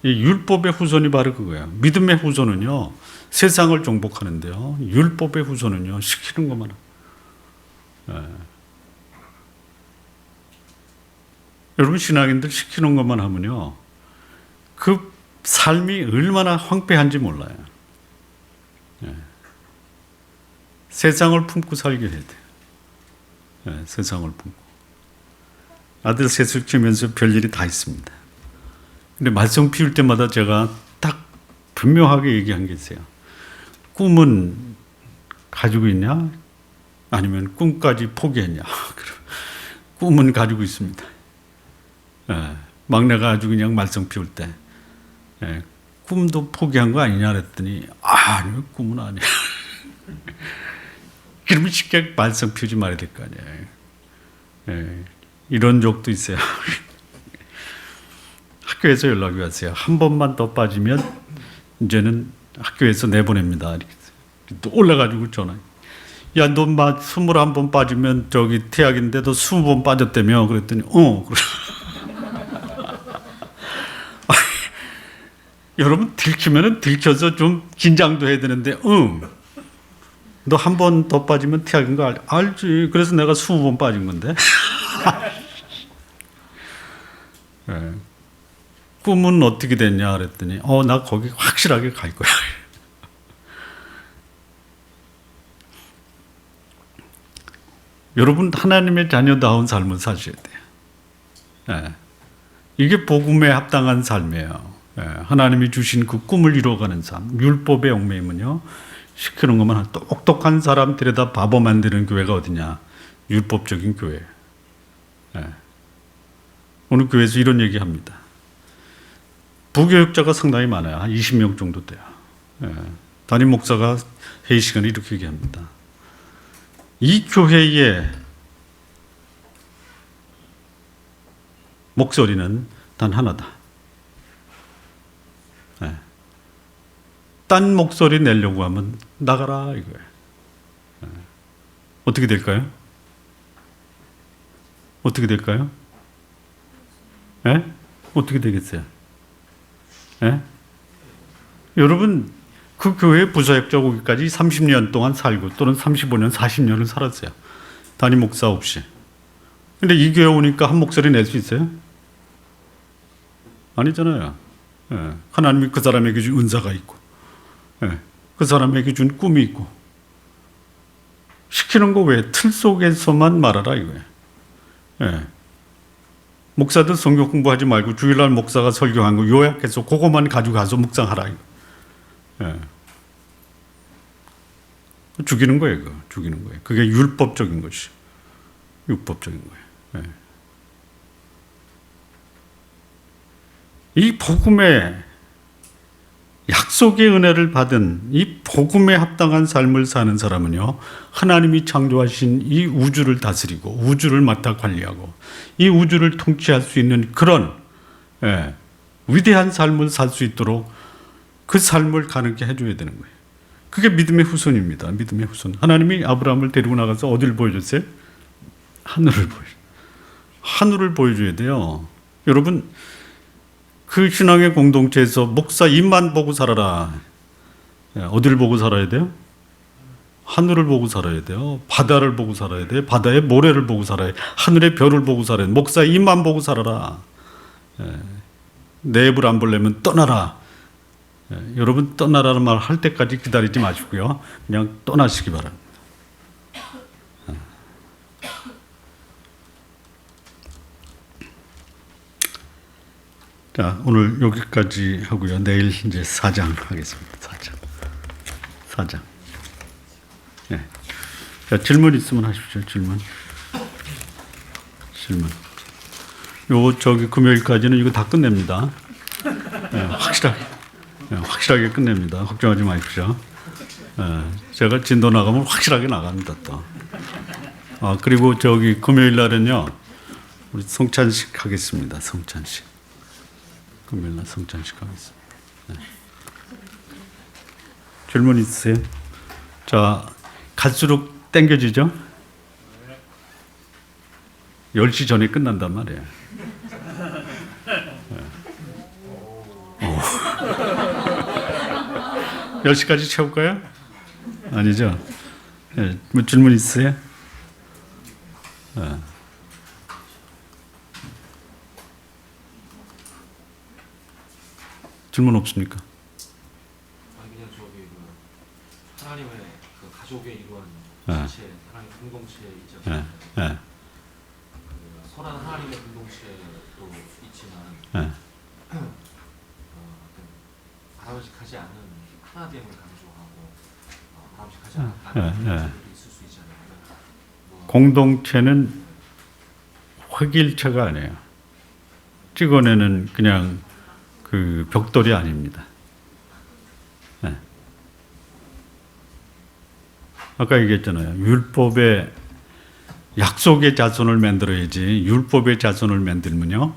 이 율법의 후손이 바로 그거예요. 믿음의 후손은요 세상을 정복하는데요 율법의 후손은요 시키는 것만 하는. 예. 여러분 신앙인들 시키는 것만 하면요 그 삶이 얼마나 황폐한지 몰라요. 예. 세상을 품고 살게 해야 돼요. 예, 세상을 품고. 아들 셋을 키우면서 별일이 다 있습니다. 근데 말썽 피울 때마다 제가 딱 분명하게 얘기한 게 있어요. 꿈은 가지고 있냐? 아니면 꿈까지 포기했냐? 꿈은 가지고 있습니다. 예, 막내가 아주 그냥 말썽 피울 때 꿈도 포기한 거 아니냐 그랬더니 아니요 꿈은 아니야. 그러면 쉽게 말썽 피우지 말아야 될 거 아니에요. 예, 이런 적도 있어요. 학교에서 연락이 왔어요. 한 번만 더 빠지면 이제는 학교에서 내보냅니다. 또 올라가지고 전화. 야, 너 21번 빠지면 저기 태학인데 너 20번 빠졌다며. 그랬더니 여러분 들키면은 들켜서 좀 긴장도 해야 되는데 너 한 번 더 빠지면 태학인 거 알지. 그래서 내가 20번 빠진 건데. 네. 꿈은 어떻게 됐냐 그랬더니 나 거기 확실하게 갈 거야. 여러분 하나님의 자녀다운 삶을 사셔야 돼요. 네. 이게 복음에 합당한 삶이에요. 네. 하나님이 주신 그 꿈을 이루어가는 삶. 율법의 얽매임은요 시키는 것만 똑똑한 사람 데려다 바보 만드는 교회가 어디냐. 율법적인 교회. 네. 오늘 교회에서 이런 얘기합니다. 부교육자가 상당히 많아요. 한 20명 정도 돼요. 예. 담임 목사가 회의 시간에 이렇게 얘기합니다. 이 교회의 목소리는 단 하나다. 예. 딴 목소리 내려고 하면 나가라 이거예요. 예. 어떻게 될까요? 어떻게 될까요? 예? 어떻게 되겠어요? 예? 여러분 그 교회 부사역자 오기까지 30년 동안 살고 또는 35년, 40년을 살았어요. 담임 목사 없이. 근데 이 교회 오니까 한 목소리 낼 수 있어요? 아니잖아요. 예. 하나님이 그 사람에게 준 은사가 있고 그 사람에게 준 꿈이 있고 시키는 거 왜 틀 속에서만 말하라 이거예요. 예. 목사들 성경 공부하지 말고 주일날 목사가 설교한 거 요약해서 그것만 가지고 가서 묵상하라. 예. 죽이는 거예요. 그거. 죽이는 거예요. 그게 율법적인 것이. 율법적인 거예요. 예. 이 복음의 약속의 은혜를 받은 이 복음에 합당한 삶을 사는 사람은요, 하나님이 창조하신 이 우주를 다스리고 우주를 맡아 관리하고 이 우주를 통치할 수 있는 그런 위대한 삶을 살 수 있도록 그 삶을 가능케 해줘야 되는 거예요. 그게 믿음의 후손입니다. 믿음의 후손. 하나님이 아브라함을 데리고 나가서 어디를 보여줬어요? 하늘을 보여줘야 돼요. 여러분, 그 신앙의 공동체에서 목사 입만 보고 살아라. 어디를 보고 살아야 돼요? 하늘을 보고 살아야 돼요. 바다를 보고 살아야 돼요. 바다의 모래를 보고 살아야 돼요. 하늘의 별을 보고 살아야 돼요. 목사 입만 보고 살아라. 내 입을 안 보려면 떠나라. 여러분, 떠나라는 말 할 때까지 기다리지 마시고요. 그냥 떠나시기 바랍니다. 자, 오늘 여기까지 하고요. 내일 이제 4장 하겠습니다. 4장. 네. 자, 질문 있으면 하십시오. 질문. 요 금요일까지는 이거 다 끝냅니다. 네, 확실하게 끝냅니다. 걱정하지 마십시오. 제가 진도 나가면 확실하게 나갑니다. 또. 그리고 금요일 날은요, 우리 성찬식 하겠습니다. 성찬식. 금요일 날 성찬식 하겠습니다. 네. 질문 있으세요? 자, 갈수록 땡겨지죠? 10시 전에 끝난단 말이에요. 10시까지 채울까요? 아니죠? 네. 뭐 질문 있으세요? 질문 없습니까? 아니 그냥 하나님의 그 가족의 이루한 지체, 하나님 공동체 있잖아요. 선한 하나님의 공동체도 있지만 바람직하지 않은 하나됨을 강조하고 바람직하지 않은 공동체도 있을 수 있잖아요. 공동체는 획일체가 아니에요. 찍어내는 그냥 그 벽돌이 아닙니다. 네. 아까 얘기했잖아요. 율법의 약속의 자손을 만들어야지 율법의 자손을 만들면요,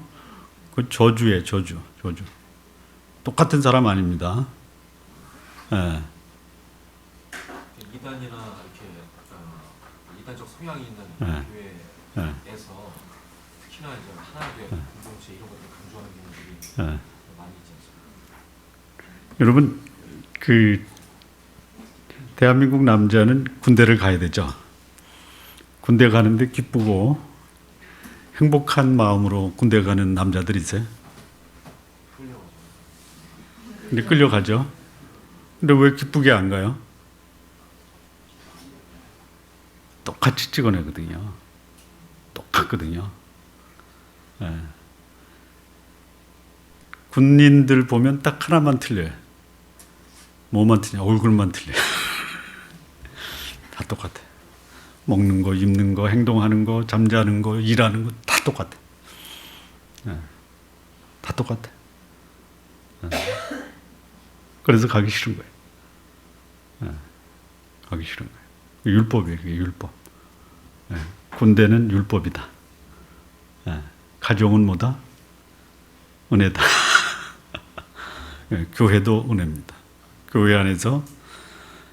그 저주예요. 저주. 똑같은 사람 아닙니다. 네. 이단이나 이렇게 이단적 성향이 있는 교회에서 특히나 이제 하나교회 공동체 이런 것들 강조하는 경우들이 많이 있지 않습니까? 여러분, 그 대한민국 남자는 군대를 가야 되죠. 군대 가는데 기쁘고 행복한 마음으로 군대 가는 남자들이세요? 근데 끌려가죠. 근데 왜 기쁘게 안 가요? 똑같이 찍어내거든요. 똑같거든요. 네. 군인들 보면 딱 하나만 틀려요. 뭐만 틀냐? 얼굴만 틀려요. 다 똑같아. 먹는 거, 입는 거, 행동하는 거, 잠자는 거, 일하는 거 다 똑같아. 네. 다 똑같아. 네. 그래서 가기 싫은 거예요. 네. 가기 싫은 거예요. 율법이에요. 그게 율법. 네. 군대는 율법이다. 네. 가정은 뭐다? 은혜다. 네. 교회도 은혜입니다. 교회 안에서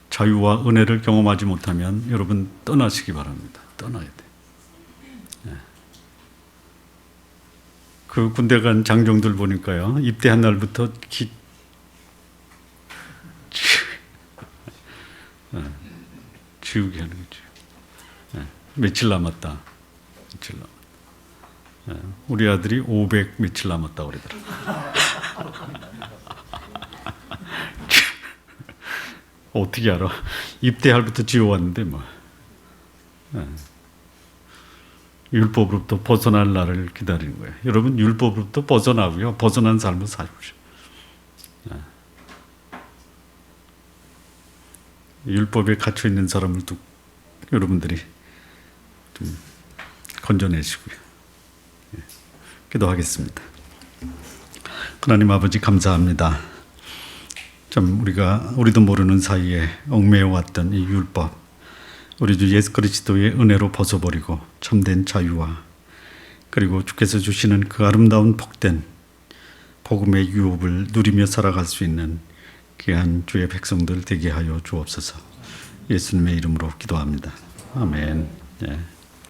자유와 은혜를 경험하지 못하면 여러분 떠나시기 바랍니다. 떠나야 돼. 네. 그 군대 간 장정들 보니까요, 입대한 날부터 지우게 하는 거죠. 네. 며칠 남았다. 네. 우리 아들이 500 며칠 남았다 그러더라고요. 어떻게 알아? 입대할부터 지워왔는데 뭐. 네. 율법으로부터 벗어날 날을 기다리는 거예요. 여러분, 율법으로부터 벗어나고요, 벗어난 삶을 사십시오. 네. 율법에 갇혀 있는 사람을 또 여러분들이 좀 건져내시고요. 네. 기도하겠습니다. 하나님 아버지 감사합니다. 참 우리도 모르는 사이에 얽매여 왔던 이 율법, 우리 주 예수 그리스도의 은혜로 벗어버리고 참된 자유와 그리고 주께서 주시는 그 아름다운 복된 복음의 유업을 누리며 살아갈 수 있는 귀한 주의 백성들 되게 하여 주옵소서. 예수님의 이름으로 기도합니다. 아멘. 예.